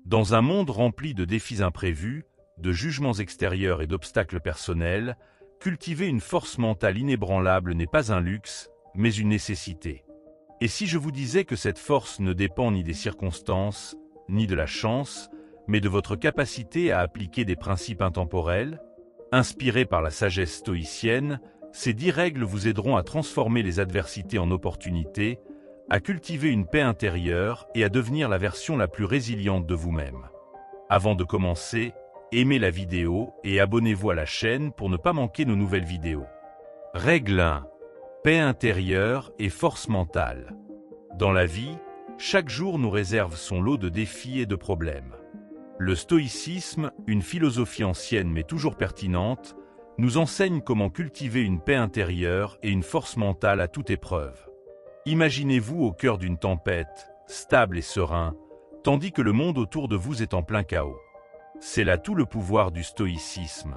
Dans un monde rempli de défis imprévus, de jugements extérieurs et d'obstacles personnels, cultiver une force mentale inébranlable n'est pas un luxe, mais une nécessité. Et si je vous disais que cette force ne dépend ni des circonstances, ni de la chance, mais de votre capacité à appliquer des principes intemporels? Inspirés par la sagesse stoïcienne, ces 10 règles vous aideront à transformer les adversités en opportunités, à cultiver une paix intérieure et à devenir la version la plus résiliente de vous-même. Avant de commencer, aimez la vidéo et abonnez-vous à la chaîne pour ne pas manquer nos nouvelles vidéos. Règle 1. Paix intérieure et force mentale. Dans la vie, chaque jour nous réserve son lot de défis et de problèmes. Le stoïcisme, une philosophie ancienne mais toujours pertinente, nous enseigne comment cultiver une paix intérieure et une force mentale à toute épreuve. Imaginez-vous au cœur d'une tempête, stable et serein, tandis que le monde autour de vous est en plein chaos. C'est là tout le pouvoir du stoïcisme.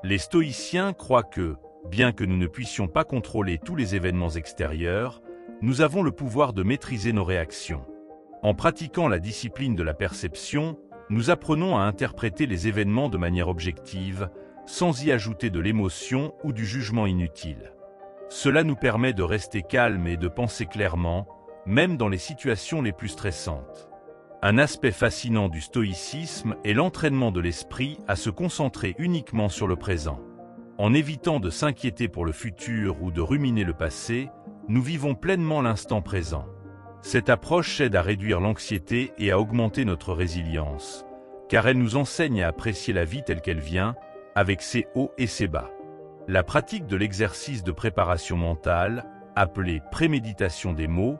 Les stoïciens croient que, bien que nous ne puissions pas contrôler tous les événements extérieurs, nous avons le pouvoir de maîtriser nos réactions. En pratiquant la discipline de la perception, nous apprenons à interpréter les événements de manière objective, sans y ajouter de l'émotion ou du jugement inutile. Cela nous permet de rester calmes et de penser clairement, même dans les situations les plus stressantes. Un aspect fascinant du stoïcisme est l'entraînement de l'esprit à se concentrer uniquement sur le présent. En évitant de s'inquiéter pour le futur ou de ruminer le passé, nous vivons pleinement l'instant présent. Cette approche aide à réduire l'anxiété et à augmenter notre résilience, car elle nous enseigne à apprécier la vie telle qu'elle vient, avec ses hauts et ses bas. La pratique de l'exercice de préparation mentale, appelé préméditation des mots,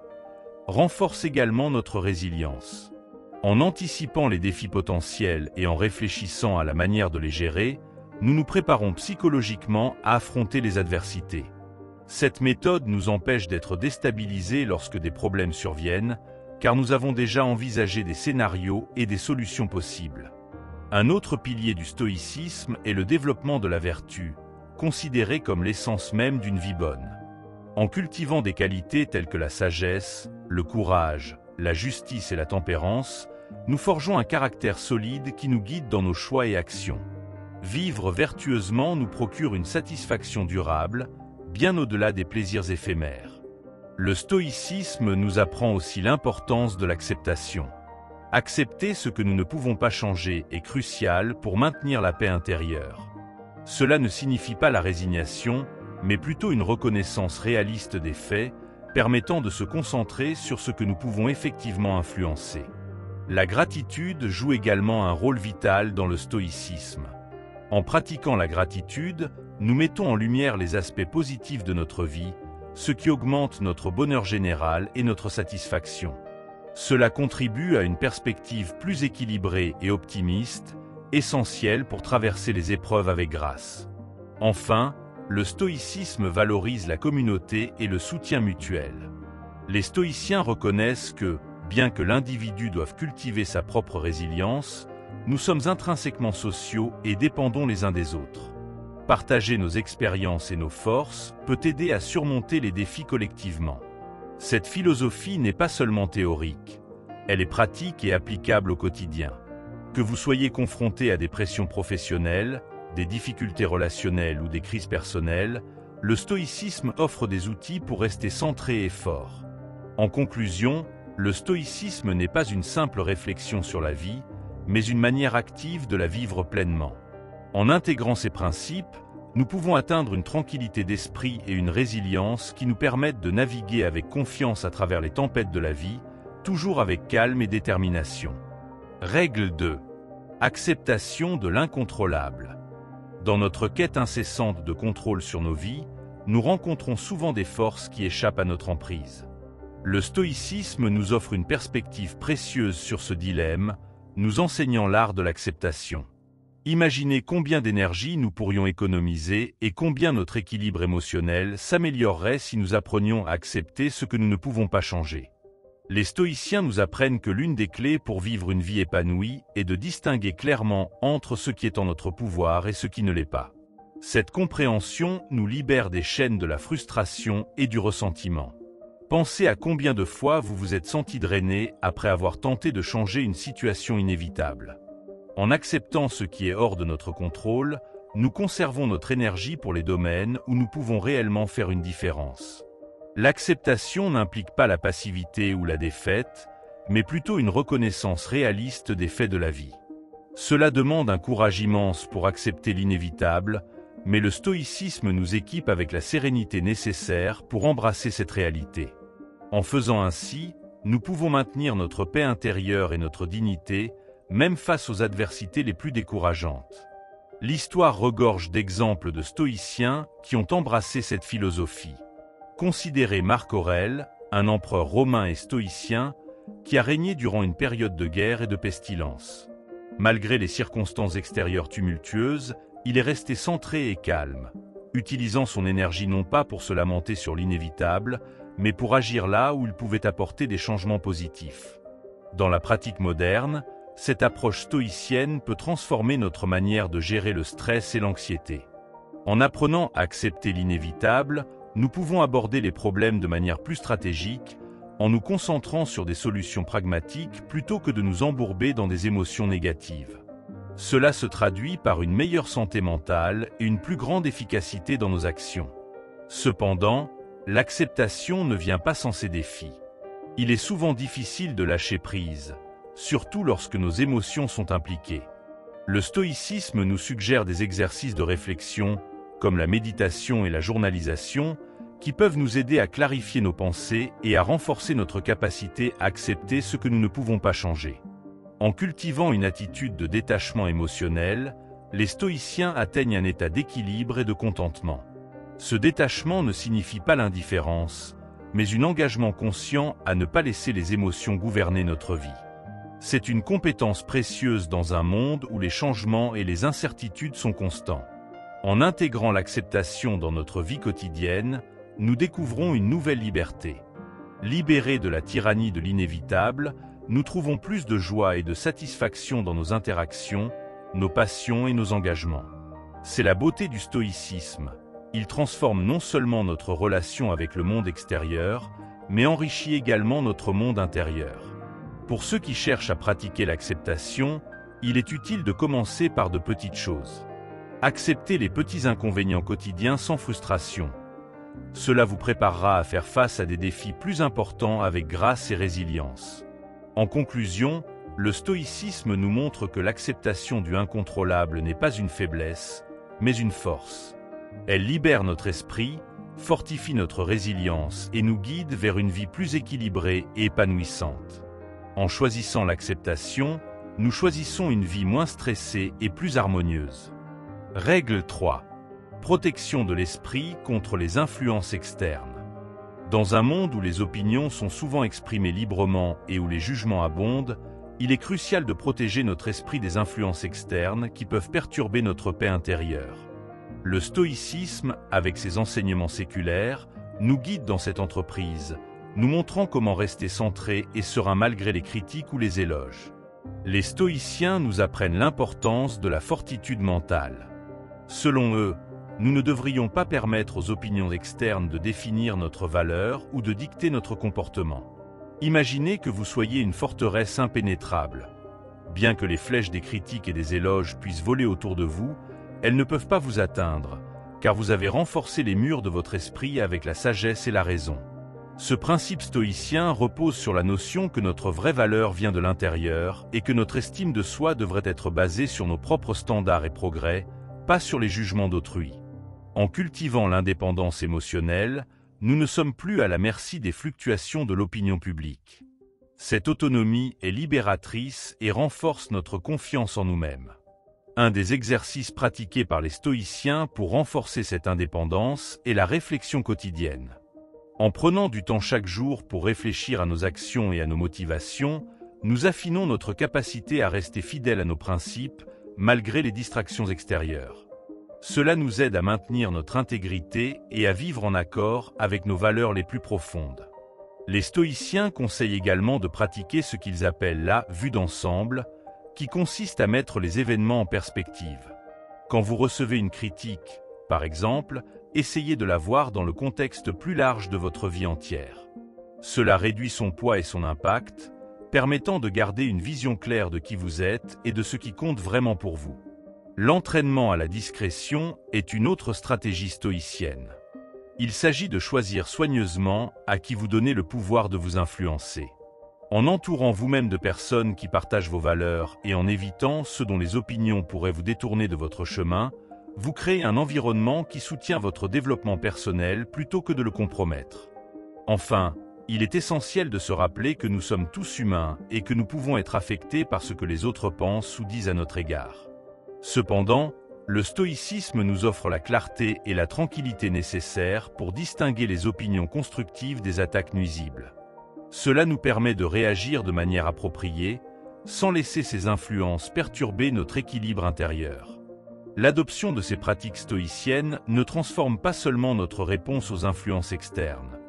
renforce également notre résilience. En anticipant les défis potentiels et en réfléchissant à la manière de les gérer, nous nous préparons psychologiquement à affronter les adversités. Cette méthode nous empêche d'être déstabilisés lorsque des problèmes surviennent, car nous avons déjà envisagé des scénarios et des solutions possibles. Un autre pilier du stoïcisme est le développement de la vertu, considérée comme l'essence même d'une vie bonne. En cultivant des qualités telles que la sagesse, le courage, la justice et la tempérance, nous forgeons un caractère solide qui nous guide dans nos choix et actions. Vivre vertueusement nous procure une satisfaction durable, bien au-delà des plaisirs éphémères. Le stoïcisme nous apprend aussi l'importance de l'acceptation. Accepter ce que nous ne pouvons pas changer est crucial pour maintenir la paix intérieure. Cela ne signifie pas la résignation, mais plutôt une reconnaissance réaliste des faits, permettant de se concentrer sur ce que nous pouvons effectivement influencer. La gratitude joue également un rôle vital dans le stoïcisme. En pratiquant la gratitude, nous mettons en lumière les aspects positifs de notre vie, ce qui augmente notre bonheur général et notre satisfaction. Cela contribue à une perspective plus équilibrée et optimiste, essentielle pour traverser les épreuves avec grâce. Enfin, le stoïcisme valorise la communauté et le soutien mutuel. Les stoïciens reconnaissent que, bien que l'individu doive cultiver sa propre résilience, nous sommes intrinsèquement sociaux et dépendons les uns des autres. Partager nos expériences et nos forces peut aider à surmonter les défis collectivement. Cette philosophie n'est pas seulement théorique, elle est pratique et applicable au quotidien. Que vous soyez confronté à des pressions professionnelles, des difficultés relationnelles ou des crises personnelles, le stoïcisme offre des outils pour rester centré et fort. En conclusion, le stoïcisme n'est pas une simple réflexion sur la vie, mais une manière active de la vivre pleinement. En intégrant ces principes, nous pouvons atteindre une tranquillité d'esprit et une résilience qui nous permettent de naviguer avec confiance à travers les tempêtes de la vie, toujours avec calme et détermination. Règle 2. Acceptation de l'incontrôlable. Dans notre quête incessante de contrôle sur nos vies, nous rencontrons souvent des forces qui échappent à notre emprise. Le stoïcisme nous offre une perspective précieuse sur ce dilemme, nous enseignant l'art de l'acceptation. Imaginez combien d'énergie nous pourrions économiser et combien notre équilibre émotionnel s'améliorerait si nous apprenions à accepter ce que nous ne pouvons pas changer. Les stoïciens nous apprennent que l'une des clés pour vivre une vie épanouie est de distinguer clairement entre ce qui est en notre pouvoir et ce qui ne l'est pas. Cette compréhension nous libère des chaînes de la frustration et du ressentiment. Pensez à combien de fois vous vous êtes senti drainé après avoir tenté de changer une situation inévitable. En acceptant ce qui est hors de notre contrôle, nous conservons notre énergie pour les domaines où nous pouvons réellement faire une différence. L'acceptation n'implique pas la passivité ou la défaite, mais plutôt une reconnaissance réaliste des faits de la vie. Cela demande un courage immense pour accepter l'inévitable, mais le stoïcisme nous équipe avec la sérénité nécessaire pour embrasser cette réalité. En faisant ainsi, nous pouvons maintenir notre paix intérieure et notre dignité, même face aux adversités les plus décourageantes. L'histoire regorge d'exemples de stoïciens qui ont embrassé cette philosophie. Considérez Marc Aurèle, un empereur romain et stoïcien, qui a régné durant une période de guerre et de pestilence. Malgré les circonstances extérieures tumultueuses, il est resté centré et calme, utilisant son énergie non pas pour se lamenter sur l'inévitable, mais pour agir là où il pouvait apporter des changements positifs. Dans la pratique moderne, cette approche stoïcienne peut transformer notre manière de gérer le stress et l'anxiété. En apprenant à accepter l'inévitable, nous pouvons aborder les problèmes de manière plus stratégique, en nous concentrant sur des solutions pragmatiques plutôt que de nous embourber dans des émotions négatives. Cela se traduit par une meilleure santé mentale et une plus grande efficacité dans nos actions. Cependant, l'acceptation ne vient pas sans ses défis. Il est souvent difficile de lâcher prise, surtout lorsque nos émotions sont impliquées. Le stoïcisme nous suggère des exercices de réflexion, comme la méditation et la journalisation, qui peuvent nous aider à clarifier nos pensées et à renforcer notre capacité à accepter ce que nous ne pouvons pas changer. En cultivant une attitude de détachement émotionnel, les stoïciens atteignent un état d'équilibre et de contentement. Ce détachement ne signifie pas l'indifférence, mais un engagement conscient à ne pas laisser les émotions gouverner notre vie. C'est une compétence précieuse dans un monde où les changements et les incertitudes sont constants. En intégrant l'acceptation dans notre vie quotidienne, nous découvrons une nouvelle liberté. Libérés de la tyrannie de l'inévitable, nous trouvons plus de joie et de satisfaction dans nos interactions, nos passions et nos engagements. C'est la beauté du stoïcisme. Il transforme non seulement notre relation avec le monde extérieur, mais enrichit également notre monde intérieur. Pour ceux qui cherchent à pratiquer l'acceptation, il est utile de commencer par de petites choses. Acceptez les petits inconvénients quotidiens sans frustration. Cela vous préparera à faire face à des défis plus importants avec grâce et résilience. En conclusion, le stoïcisme nous montre que l'acceptation du incontrôlable n'est pas une faiblesse, mais une force. Elle libère notre esprit, fortifie notre résilience et nous guide vers une vie plus équilibrée et épanouissante. En choisissant l'acceptation, nous choisissons une vie moins stressée et plus harmonieuse. Règle 3. Protection de l'esprit contre les influences externes. Dans un monde où les opinions sont souvent exprimées librement et où les jugements abondent, il est crucial de protéger notre esprit des influences externes qui peuvent perturber notre paix intérieure. Le stoïcisme, avec ses enseignements séculaires, nous guide dans cette entreprise, nous montrant comment rester centré et serein malgré les critiques ou les éloges. Les stoïciens nous apprennent l'importance de la fortitude mentale. Selon eux, nous ne devrions pas permettre aux opinions externes de définir notre valeur ou de dicter notre comportement. Imaginez que vous soyez une forteresse impénétrable. Bien que les flèches des critiques et des éloges puissent voler autour de vous, elles ne peuvent pas vous atteindre, car vous avez renforcé les murs de votre esprit avec la sagesse et la raison. Ce principe stoïcien repose sur la notion que notre vraie valeur vient de l'intérieur et que notre estime de soi devrait être basée sur nos propres standards et progrès, pas sur les jugements d'autrui. En cultivant l'indépendance émotionnelle, nous ne sommes plus à la merci des fluctuations de l'opinion publique. Cette autonomie est libératrice et renforce notre confiance en nous-mêmes. Un des exercices pratiqués par les stoïciens pour renforcer cette indépendance est la réflexion quotidienne. En prenant du temps chaque jour pour réfléchir à nos actions et à nos motivations, nous affinons notre capacité à rester fidèles à nos principes, malgré les distractions extérieures. Cela nous aide à maintenir notre intégrité et à vivre en accord avec nos valeurs les plus profondes. Les stoïciens conseillent également de pratiquer ce qu'ils appellent la vue d'ensemble, qui consiste à mettre les événements en perspective. Quand vous recevez une critique, par exemple, essayez de la voir dans le contexte plus large de votre vie entière. Cela réduit son poids et son impact, permettant de garder une vision claire de qui vous êtes et de ce qui compte vraiment pour vous. L'entraînement à la discrétion est une autre stratégie stoïcienne. Il s'agit de choisir soigneusement à qui vous donnez le pouvoir de vous influencer. En entourant vous-même de personnes qui partagent vos valeurs et en évitant ceux dont les opinions pourraient vous détourner de votre chemin, vous créez un environnement qui soutient votre développement personnel plutôt que de le compromettre. Enfin, il est essentiel de se rappeler que nous sommes tous humains et que nous pouvons être affectés par ce que les autres pensent ou disent à notre égard. Cependant, le stoïcisme nous offre la clarté et la tranquillité nécessaires pour distinguer les opinions constructives des attaques nuisibles. Cela nous permet de réagir de manière appropriée, sans laisser ces influences perturber notre équilibre intérieur. L'adoption de ces pratiques stoïciennes ne transforme pas seulement notre réponse aux influences externes.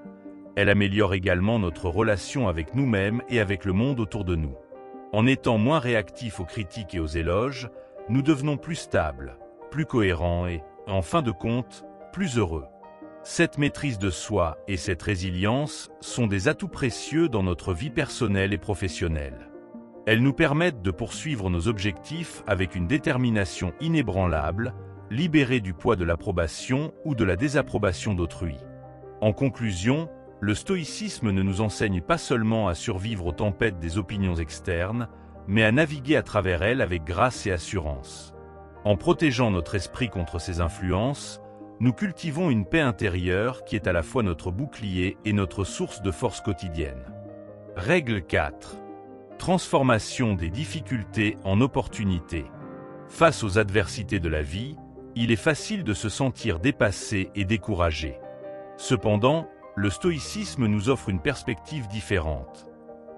Elle améliore également notre relation avec nous-mêmes et avec le monde autour de nous. En étant moins réactifs aux critiques et aux éloges, nous devenons plus stables, plus cohérents et, en fin de compte, plus heureux. Cette maîtrise de soi et cette résilience sont des atouts précieux dans notre vie personnelle et professionnelle. Elles nous permettent de poursuivre nos objectifs avec une détermination inébranlable, libérée du poids de l'approbation ou de la désapprobation d'autrui. En conclusion, le stoïcisme ne nous enseigne pas seulement à survivre aux tempêtes des opinions externes, mais à naviguer à travers elles avec grâce et assurance. En protégeant notre esprit contre ces influences, nous cultivons une paix intérieure qui est à la fois notre bouclier et notre source de force quotidienne. Règle 4. Transformation des difficultés en opportunités. Face aux adversités de la vie, il est facile de se sentir dépassé et découragé. Cependant, le stoïcisme nous offre une perspective différente.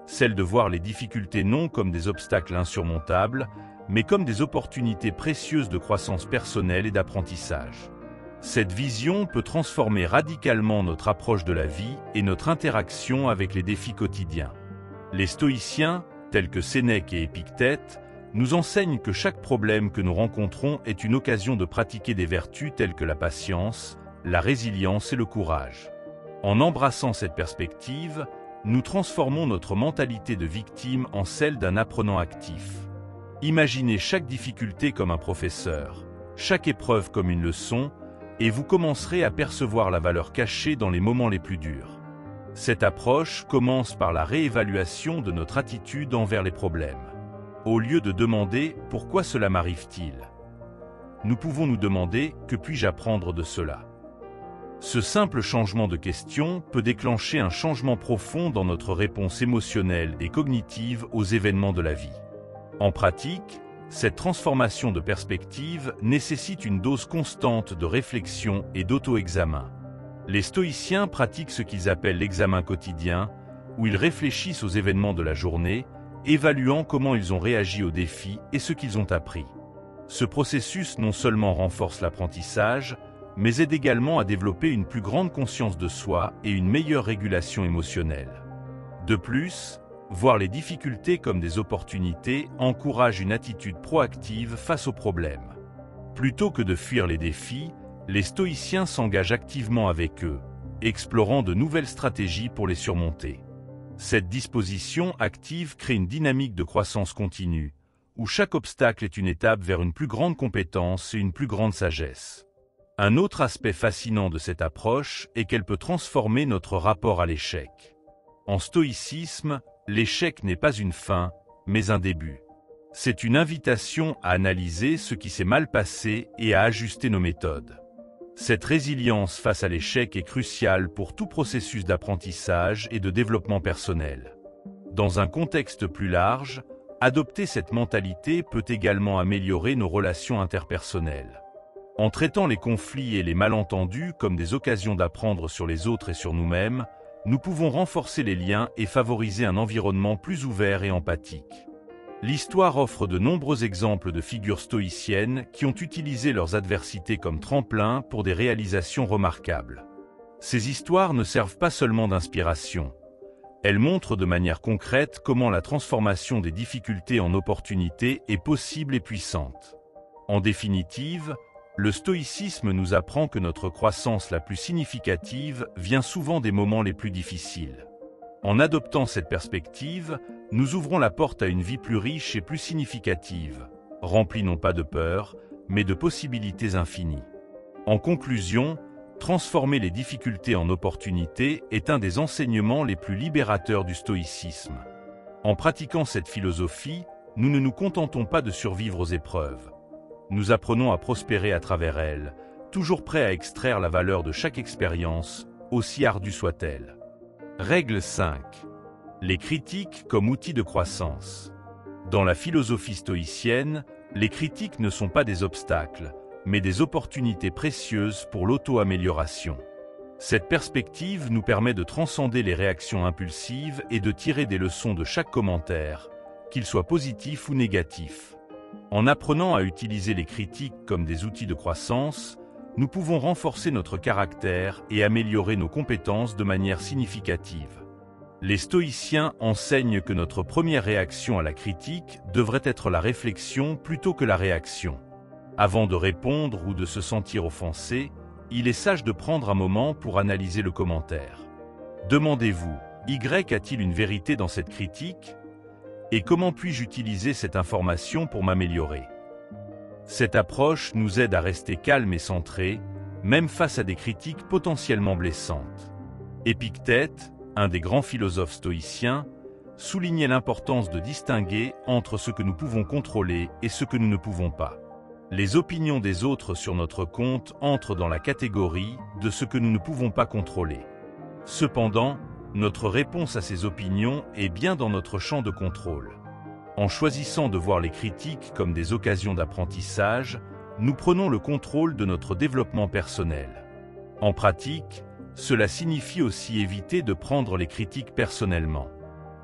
Celle de voir les difficultés non comme des obstacles insurmontables, mais comme des opportunités précieuses de croissance personnelle et d'apprentissage. Cette vision peut transformer radicalement notre approche de la vie et notre interaction avec les défis quotidiens. Les stoïciens, tels que Sénèque et Épictète, nous enseignent que chaque problème que nous rencontrons est une occasion de pratiquer des vertus telles que la patience, la résilience et le courage. En embrassant cette perspective, nous transformons notre mentalité de victime en celle d'un apprenant actif. Imaginez chaque difficulté comme un professeur, chaque épreuve comme une leçon, et vous commencerez à percevoir la valeur cachée dans les moments les plus durs. Cette approche commence par la réévaluation de notre attitude envers les problèmes. Au lieu de demander « Pourquoi cela m'arrive-t-il ?», nous pouvons nous demander « Que puis-je apprendre de cela ?» Ce simple changement de question peut déclencher un changement profond dans notre réponse émotionnelle et cognitive aux événements de la vie. En pratique, cette transformation de perspective nécessite une dose constante de réflexion et d'auto-examen. Les stoïciens pratiquent ce qu'ils appellent l'examen quotidien, où ils réfléchissent aux événements de la journée, évaluant comment ils ont réagi aux défis et ce qu'ils ont appris. Ce processus non seulement renforce l'apprentissage, mais aide également à développer une plus grande conscience de soi et une meilleure régulation émotionnelle. De plus, voir les difficultés comme des opportunités encourage une attitude proactive face aux problèmes. Plutôt que de fuir les défis, les stoïciens s'engagent activement avec eux, explorant de nouvelles stratégies pour les surmonter. Cette disposition active crée une dynamique de croissance continue, où chaque obstacle est une étape vers une plus grande compétence et une plus grande sagesse. Un autre aspect fascinant de cette approche est qu'elle peut transformer notre rapport à l'échec. En stoïcisme, l'échec n'est pas une fin, mais un début. C'est une invitation à analyser ce qui s'est mal passé et à ajuster nos méthodes. Cette résilience face à l'échec est cruciale pour tout processus d'apprentissage et de développement personnel. Dans un contexte plus large, adopter cette mentalité peut également améliorer nos relations interpersonnelles. En traitant les conflits et les malentendus comme des occasions d'apprendre sur les autres et sur nous-mêmes, nous pouvons renforcer les liens et favoriser un environnement plus ouvert et empathique. L'histoire offre de nombreux exemples de figures stoïciennes qui ont utilisé leurs adversités comme tremplin pour des réalisations remarquables. Ces histoires ne servent pas seulement d'inspiration. Elles montrent de manière concrète comment la transformation des difficultés en opportunités est possible et puissante. En définitive, le stoïcisme nous apprend que notre croissance la plus significative vient souvent des moments les plus difficiles. En adoptant cette perspective, nous ouvrons la porte à une vie plus riche et plus significative, remplie non pas de peur, mais de possibilités infinies. En conclusion, transformer les difficultés en opportunités est un des enseignements les plus libérateurs du stoïcisme. En pratiquant cette philosophie, nous ne nous contentons pas de survivre aux épreuves. Nous apprenons à prospérer à travers elles, toujours prêts à extraire la valeur de chaque expérience, aussi ardue soit-elle. Règle 5. Les critiques comme outil de croissance. Dans la philosophie stoïcienne, les critiques ne sont pas des obstacles, mais des opportunités précieuses pour l'auto-amélioration. Cette perspective nous permet de transcender les réactions impulsives et de tirer des leçons de chaque commentaire, qu'il soit positif ou négatif. En apprenant à utiliser les critiques comme des outils de croissance, nous pouvons renforcer notre caractère et améliorer nos compétences de manière significative. Les stoïciens enseignent que notre première réaction à la critique devrait être la réflexion plutôt que la réaction. Avant de répondre ou de se sentir offensé, il est sage de prendre un moment pour analyser le commentaire. Demandez-vous, Y a-t-il une vérité dans cette critique? Et comment puis-je utiliser cette information pour m'améliorer? Cette approche nous aide à rester calmes et centrés, même face à des critiques potentiellement blessantes. Épictète, un des grands philosophes stoïciens, soulignait l'importance de distinguer entre ce que nous pouvons contrôler et ce que nous ne pouvons pas. Les opinions des autres sur notre compte entrent dans la catégorie de ce que nous ne pouvons pas contrôler. Cependant, notre réponse à ces opinions est bien dans notre champ de contrôle. En choisissant de voir les critiques comme des occasions d'apprentissage, nous prenons le contrôle de notre développement personnel. En pratique, cela signifie aussi éviter de prendre les critiques personnellement.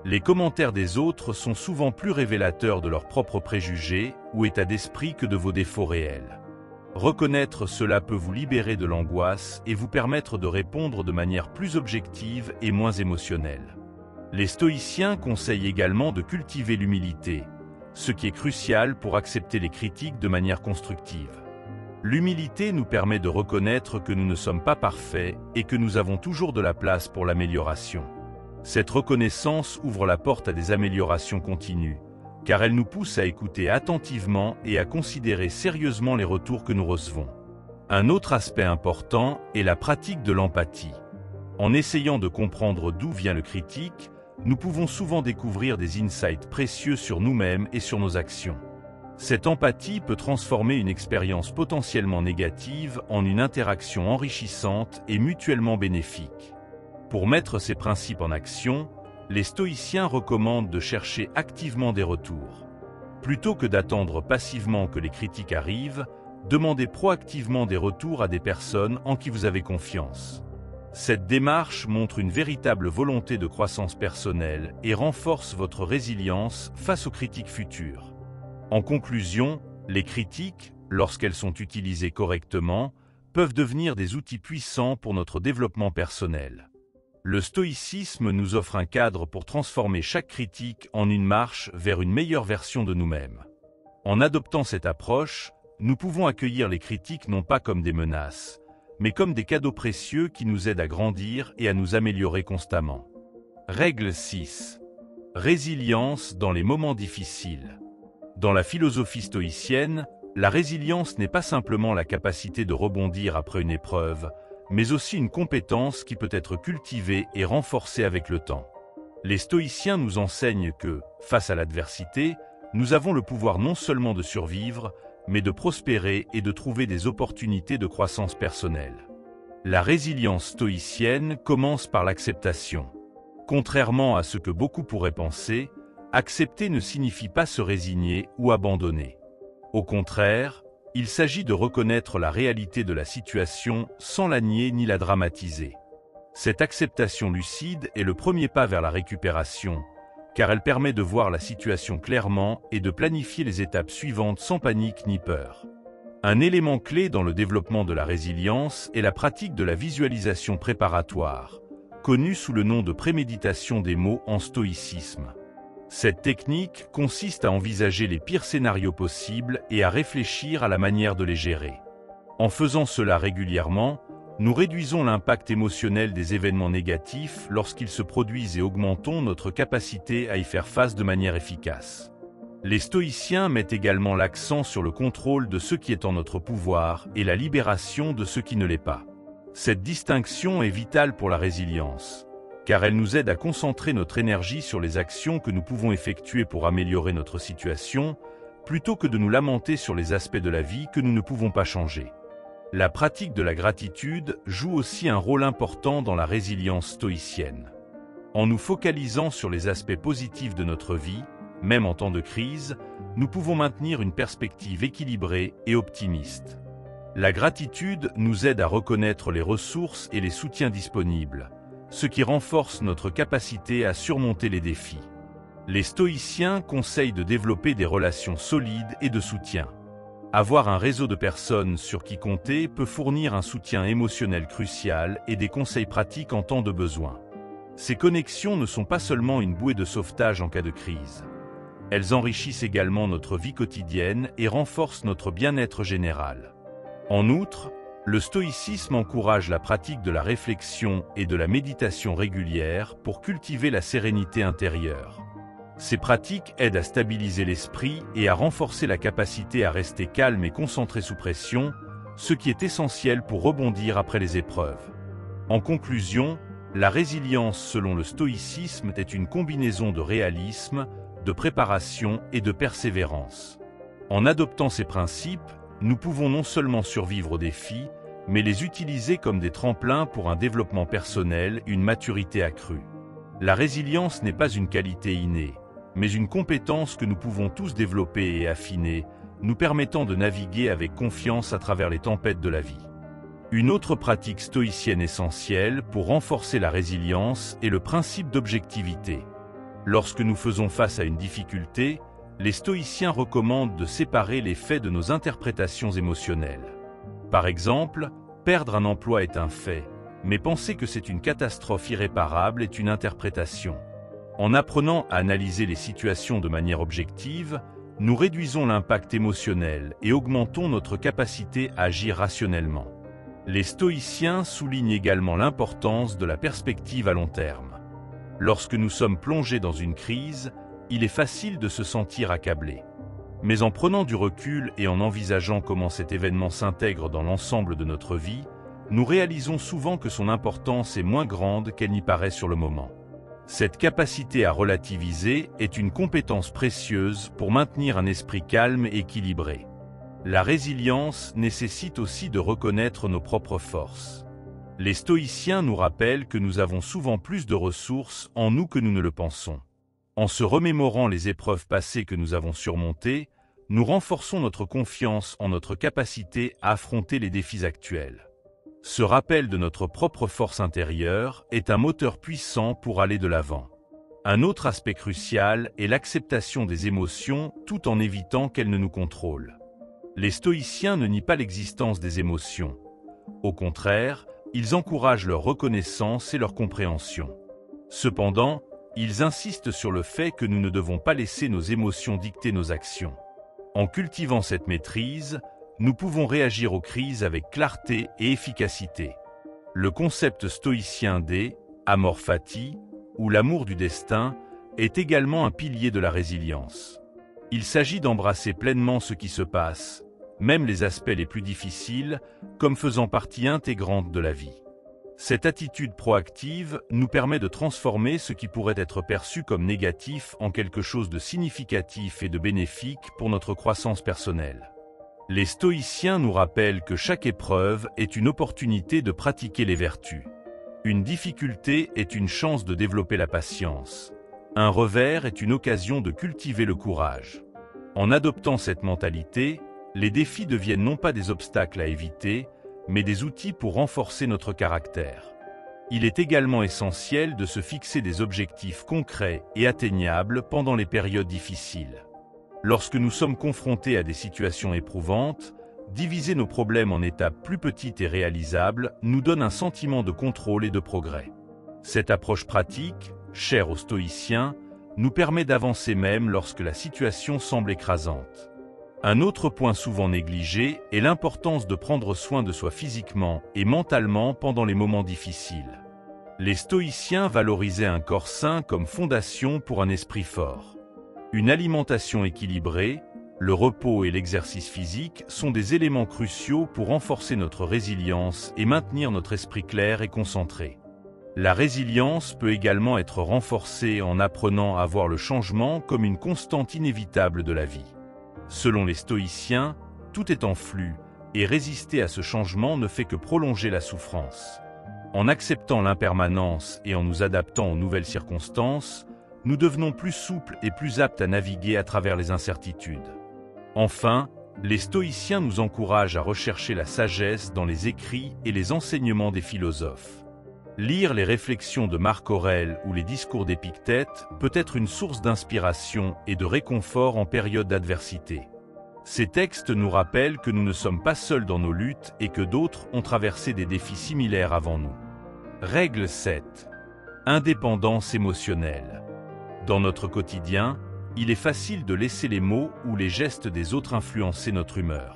Les commentaires des autres sont souvent plus révélateurs de leurs propres préjugés ou états d'esprit que de vos défauts réels. Reconnaître cela peut vous libérer de l'angoisse et vous permettre de répondre de manière plus objective et moins émotionnelle. Les stoïciens conseillent également de cultiver l'humilité, ce qui est crucial pour accepter les critiques de manière constructive. L'humilité nous permet de reconnaître que nous ne sommes pas parfaits et que nous avons toujours de la place pour l'amélioration. Cette reconnaissance ouvre la porte à des améliorations continues, car elle nous pousse à écouter attentivement et à considérer sérieusement les retours que nous recevons. Un autre aspect important est la pratique de l'empathie. En essayant de comprendre d'où vient le critique, nous pouvons souvent découvrir des insights précieux sur nous-mêmes et sur nos actions. Cette empathie peut transformer une expérience potentiellement négative en une interaction enrichissante et mutuellement bénéfique. Pour mettre ces principes en action, les stoïciens recommandent de chercher activement des retours. Plutôt que d'attendre passivement que les critiques arrivent, demandez proactivement des retours à des personnes en qui vous avez confiance. Cette démarche montre une véritable volonté de croissance personnelle et renforce votre résilience face aux critiques futures. En conclusion, les critiques, lorsqu'elles sont utilisées correctement, peuvent devenir des outils puissants pour notre développement personnel. Le stoïcisme nous offre un cadre pour transformer chaque critique en une marche vers une meilleure version de nous-mêmes. En adoptant cette approche, nous pouvons accueillir les critiques non pas comme des menaces, mais comme des cadeaux précieux qui nous aident à grandir et à nous améliorer constamment. Règle 6. Résilience dans les moments difficiles. Dans la philosophie stoïcienne, la résilience n'est pas simplement la capacité de rebondir après une épreuve, mais aussi une compétence qui peut être cultivée et renforcée avec le temps. Les stoïciens nous enseignent que, face à l'adversité, nous avons le pouvoir non seulement de survivre, mais de prospérer et de trouver des opportunités de croissance personnelle. La résilience stoïcienne commence par l'acceptation. Contrairement à ce que beaucoup pourraient penser, accepter ne signifie pas se résigner ou abandonner. Au contraire, il s'agit de reconnaître la réalité de la situation sans la nier ni la dramatiser. Cette acceptation lucide est le premier pas vers la récupération, car elle permet de voir la situation clairement et de planifier les étapes suivantes sans panique ni peur. Un élément clé dans le développement de la résilience est la pratique de la visualisation préparatoire, connue sous le nom de préméditation des mots en stoïcisme. Cette technique consiste à envisager les pires scénarios possibles et à réfléchir à la manière de les gérer. En faisant cela régulièrement, Nous réduisons l'impact émotionnel des événements négatifs lorsqu'ils se produisent et augmentons notre capacité à y faire face de manière efficace. Les stoïciens mettent également l'accent sur le contrôle de ce qui est en notre pouvoir et la libération de ce qui ne l'est pas. Cette distinction est vitale pour la résilience, car elle nous aide à concentrer notre énergie sur les actions que nous pouvons effectuer pour améliorer notre situation, plutôt que de nous lamenter sur les aspects de la vie que nous ne pouvons pas changer. La pratique de la gratitude joue aussi un rôle important dans la résilience stoïcienne. En nous focalisant sur les aspects positifs de notre vie, même en temps de crise, nous pouvons maintenir une perspective équilibrée et optimiste. La gratitude nous aide à reconnaître les ressources et les soutiens disponibles, ce qui renforce notre capacité à surmonter les défis. Les stoïciens conseillent de développer des relations solides et de soutien. Avoir un réseau de personnes sur qui compter peut fournir un soutien émotionnel crucial et des conseils pratiques en temps de besoin. Ces connexions ne sont pas seulement une bouée de sauvetage en cas de crise. Elles enrichissent également notre vie quotidienne et renforcent notre bien-être général. En outre, le stoïcisme encourage la pratique de la réflexion et de la méditation régulière pour cultiver la sérénité intérieure. Ces pratiques aident à stabiliser l'esprit et à renforcer la capacité à rester calme et concentré sous pression, ce qui est essentiel pour rebondir après les épreuves. En conclusion, la résilience selon le stoïcisme est une combinaison de réalisme, de préparation et de persévérance. En adoptant ces principes, nous pouvons non seulement survivre aux défis, mais les utiliser comme des tremplins pour un développement personnel, une maturité accrue. La résilience n'est pas une qualité innée, mais une compétence que nous pouvons tous développer et affiner, nous permettant de naviguer avec confiance à travers les tempêtes de la vie. Une autre pratique stoïcienne essentielle pour renforcer la résilience est le principe d'objectivité. Lorsque nous faisons face à une difficulté, les stoïciens recommandent de séparer les faits de nos interprétations émotionnelles. Par exemple, perdre un emploi est un fait, mais penser que c'est une catastrophe irréparable est une interprétation. En apprenant à analyser les situations de manière objective, nous réduisons l'impact émotionnel et augmentons notre capacité à agir rationnellement. Les stoïciens soulignent également l'importance de la perspective à long terme. Lorsque nous sommes plongés dans une crise, il est facile de se sentir accablé. Mais en prenant du recul et en envisageant comment cet événement s'intègre dans l'ensemble de notre vie, nous réalisons souvent que son importance est moins grande qu'elle n'y paraît sur le moment. Cette capacité à relativiser est une compétence précieuse pour maintenir un esprit calme et équilibré. La résilience nécessite aussi de reconnaître nos propres forces. Les stoïciens nous rappellent que nous avons souvent plus de ressources en nous que nous ne le pensons. En se remémorant les épreuves passées que nous avons surmontées, nous renforçons notre confiance en notre capacité à affronter les défis actuels. Ce rappel de notre propre force intérieure est un moteur puissant pour aller de l'avant. Un autre aspect crucial est l'acceptation des émotions tout en évitant qu'elles ne nous contrôlent. Les stoïciens ne nient pas l'existence des émotions. Au contraire, ils encouragent leur reconnaissance et leur compréhension. Cependant, ils insistent sur le fait que nous ne devons pas laisser nos émotions dicter nos actions. En cultivant cette maîtrise, nous pouvons réagir aux crises avec clarté et efficacité. Le concept stoïcien amor fati, ou l'amour du destin, est également un pilier de la résilience. Il s'agit d'embrasser pleinement ce qui se passe, même les aspects les plus difficiles, comme faisant partie intégrante de la vie. Cette attitude proactive nous permet de transformer ce qui pourrait être perçu comme négatif en quelque chose de significatif et de bénéfique pour notre croissance personnelle. Les stoïciens nous rappellent que chaque épreuve est une opportunité de pratiquer les vertus. Une difficulté est une chance de développer la patience. Un revers est une occasion de cultiver le courage. En adoptant cette mentalité, les défis deviennent non pas des obstacles à éviter, mais des outils pour renforcer notre caractère. Il est également essentiel de se fixer des objectifs concrets et atteignables pendant les périodes difficiles. Lorsque nous sommes confrontés à des situations éprouvantes, diviser nos problèmes en étapes plus petites et réalisables nous donne un sentiment de contrôle et de progrès. Cette approche pratique, chère aux stoïciens, nous permet d'avancer même lorsque la situation semble écrasante. Un autre point souvent négligé est l'importance de prendre soin de soi physiquement et mentalement pendant les moments difficiles. Les stoïciens valorisaient un corps sain comme fondation pour un esprit fort. Une alimentation équilibrée, le repos et l'exercice physique sont des éléments cruciaux pour renforcer notre résilience et maintenir notre esprit clair et concentré. La résilience peut également être renforcée en apprenant à voir le changement comme une constante inévitable de la vie. Selon les stoïciens, tout est en flux, et résister à ce changement ne fait que prolonger la souffrance. En acceptant l'impermanence et en nous adaptant aux nouvelles circonstances, nous devenons plus souples et plus aptes à naviguer à travers les incertitudes. Enfin, les stoïciens nous encouragent à rechercher la sagesse dans les écrits et les enseignements des philosophes. Lire les réflexions de Marc Aurèle ou les discours d'Épictète peut être une source d'inspiration et de réconfort en période d'adversité. Ces textes nous rappellent que nous ne sommes pas seuls dans nos luttes et que d'autres ont traversé des défis similaires avant nous. Règle 7. Indépendance émotionnelle. Dans notre quotidien, il est facile de laisser les mots ou les gestes des autres influencer notre humeur.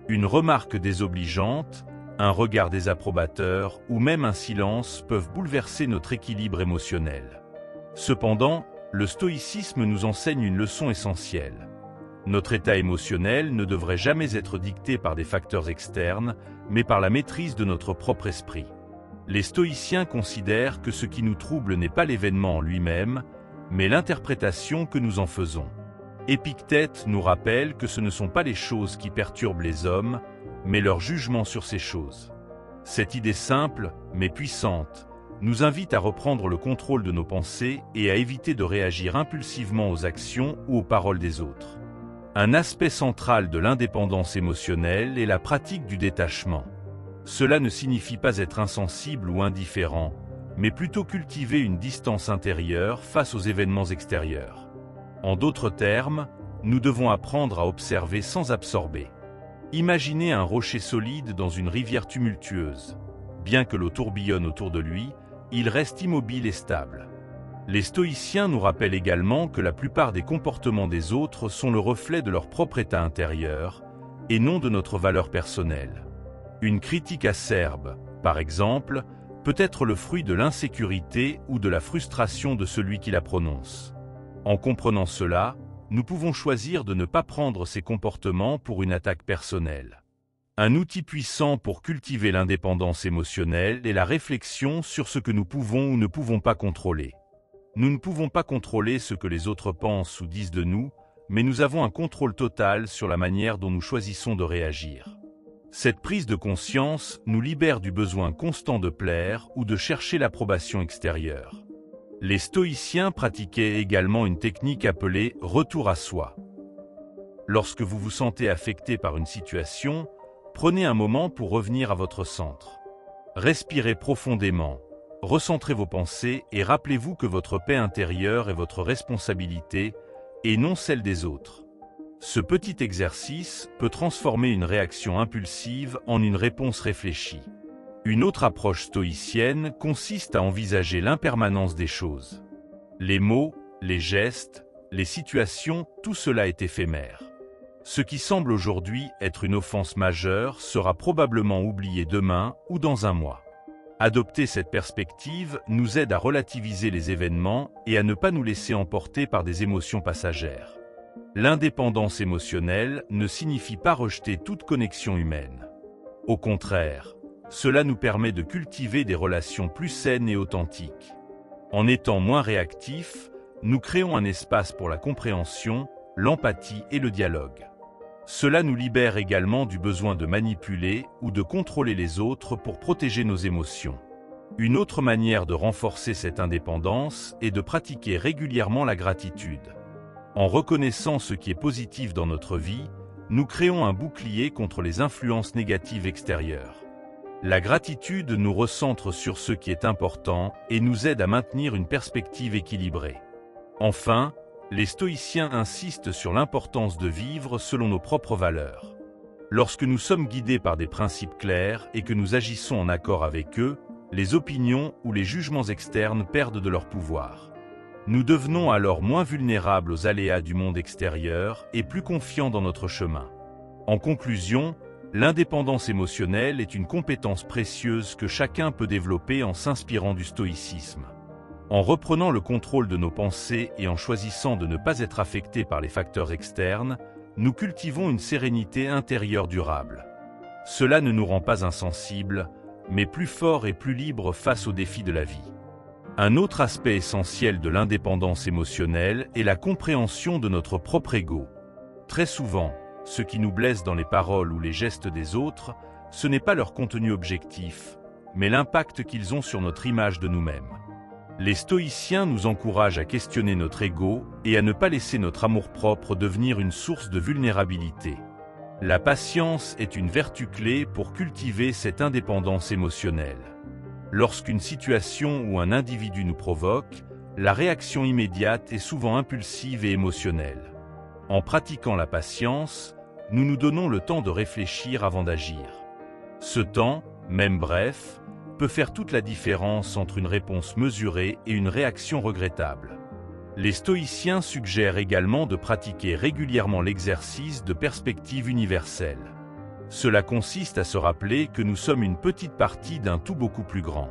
Une remarque désobligeante, un regard désapprobateur ou même un silence peuvent bouleverser notre équilibre émotionnel. Cependant, le stoïcisme nous enseigne une leçon essentielle. Notre état émotionnel ne devrait jamais être dicté par des facteurs externes, mais par la maîtrise de notre propre esprit. Les stoïciens considèrent que ce qui nous trouble n'est pas l'événement en lui-même, mais l'interprétation que nous en faisons. Épictète nous rappelle que ce ne sont pas les choses qui perturbent les hommes, mais leur jugement sur ces choses. Cette idée simple, mais puissante, nous invite à reprendre le contrôle de nos pensées et à éviter de réagir impulsivement aux actions ou aux paroles des autres. Un aspect central de l'indépendance émotionnelle est la pratique du détachement. Cela ne signifie pas être insensible ou indifférent, mais plutôt cultiver une distance intérieure face aux événements extérieurs. En d'autres termes, nous devons apprendre à observer sans absorber. Imaginez un rocher solide dans une rivière tumultueuse. Bien que l'eau tourbillonne autour de lui, il reste immobile et stable. Les stoïciens nous rappellent également que la plupart des comportements des autres sont le reflet de leur propre état intérieur, et non de notre valeur personnelle. Une critique acerbe, par exemple, peut être le fruit de l'insécurité ou de la frustration de celui qui la prononce. En comprenant cela, nous pouvons choisir de ne pas prendre ces comportements pour une attaque personnelle. Un outil puissant pour cultiver l'indépendance émotionnelle est la réflexion sur ce que nous pouvons ou ne pouvons pas contrôler. Nous ne pouvons pas contrôler ce que les autres pensent ou disent de nous, mais nous avons un contrôle total sur la manière dont nous choisissons de réagir. Cette prise de conscience nous libère du besoin constant de plaire ou de chercher l'approbation extérieure. Les stoïciens pratiquaient également une technique appelée « retour à soi ». Lorsque vous vous sentez affecté par une situation, prenez un moment pour revenir à votre centre. Respirez profondément, recentrez vos pensées et rappelez-vous que votre paix intérieure est votre responsabilité et non celle des autres. Ce petit exercice peut transformer une réaction impulsive en une réponse réfléchie. Une autre approche stoïcienne consiste à envisager l'impermanence des choses. Les mots, les gestes, les situations, tout cela est éphémère. Ce qui semble aujourd'hui être une offense majeure sera probablement oublié demain ou dans un mois. Adopter cette perspective nous aide à relativiser les événements et à ne pas nous laisser emporter par des émotions passagères. L'indépendance émotionnelle ne signifie pas rejeter toute connexion humaine. Au contraire, cela nous permet de cultiver des relations plus saines et authentiques. En étant moins réactifs, nous créons un espace pour la compréhension, l'empathie et le dialogue. Cela nous libère également du besoin de manipuler ou de contrôler les autres pour protéger nos émotions. Une autre manière de renforcer cette indépendance est de pratiquer régulièrement la gratitude. En reconnaissant ce qui est positif dans notre vie, nous créons un bouclier contre les influences négatives extérieures. La gratitude nous recentre sur ce qui est important et nous aide à maintenir une perspective équilibrée. Enfin, les stoïciens insistent sur l'importance de vivre selon nos propres valeurs. Lorsque nous sommes guidés par des principes clairs et que nous agissons en accord avec eux, les opinions ou les jugements externes perdent de leur pouvoir. Nous devenons alors moins vulnérables aux aléas du monde extérieur et plus confiants dans notre chemin. En conclusion, l'indépendance émotionnelle est une compétence précieuse que chacun peut développer en s'inspirant du stoïcisme. En reprenant le contrôle de nos pensées et en choisissant de ne pas être affectés par les facteurs externes, nous cultivons une sérénité intérieure durable. Cela ne nous rend pas insensibles, mais plus forts et plus libres face aux défis de la vie. Un autre aspect essentiel de l'indépendance émotionnelle est la compréhension de notre propre ego. Très souvent, ce qui nous blesse dans les paroles ou les gestes des autres, ce n'est pas leur contenu objectif, mais l'impact qu'ils ont sur notre image de nous-mêmes. Les stoïciens nous encouragent à questionner notre ego et à ne pas laisser notre amour-propre devenir une source de vulnérabilité. La patience est une vertu clé pour cultiver cette indépendance émotionnelle. Lorsqu'une situation ou un individu nous provoque, la réaction immédiate est souvent impulsive et émotionnelle. En pratiquant la patience, nous nous donnons le temps de réfléchir avant d'agir. Ce temps, même bref, peut faire toute la différence entre une réponse mesurée et une réaction regrettable. Les stoïciens suggèrent également de pratiquer régulièrement l'exercice de perspective universelle. Cela consiste à se rappeler que nous sommes une petite partie d'un tout beaucoup plus grand.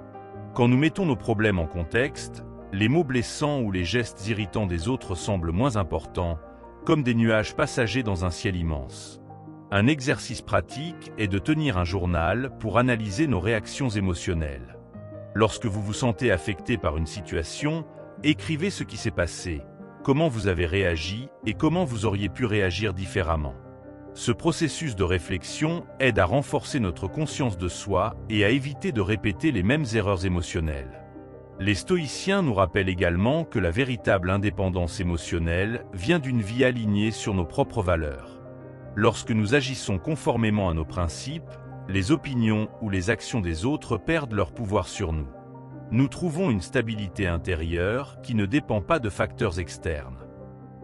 Quand nous mettons nos problèmes en contexte, les mots blessants ou les gestes irritants des autres semblent moins importants, comme des nuages passagers dans un ciel immense. Un exercice pratique est de tenir un journal pour analyser nos réactions émotionnelles. Lorsque vous vous sentez affecté par une situation, écrivez ce qui s'est passé, comment vous avez réagi et comment vous auriez pu réagir différemment. Ce processus de réflexion aide à renforcer notre conscience de soi et à éviter de répéter les mêmes erreurs émotionnelles. Les stoïciens nous rappellent également que la véritable indépendance émotionnelle vient d'une vie alignée sur nos propres valeurs. Lorsque nous agissons conformément à nos principes, les opinions ou les actions des autres perdent leur pouvoir sur nous. Nous trouvons une stabilité intérieure qui ne dépend pas de facteurs externes.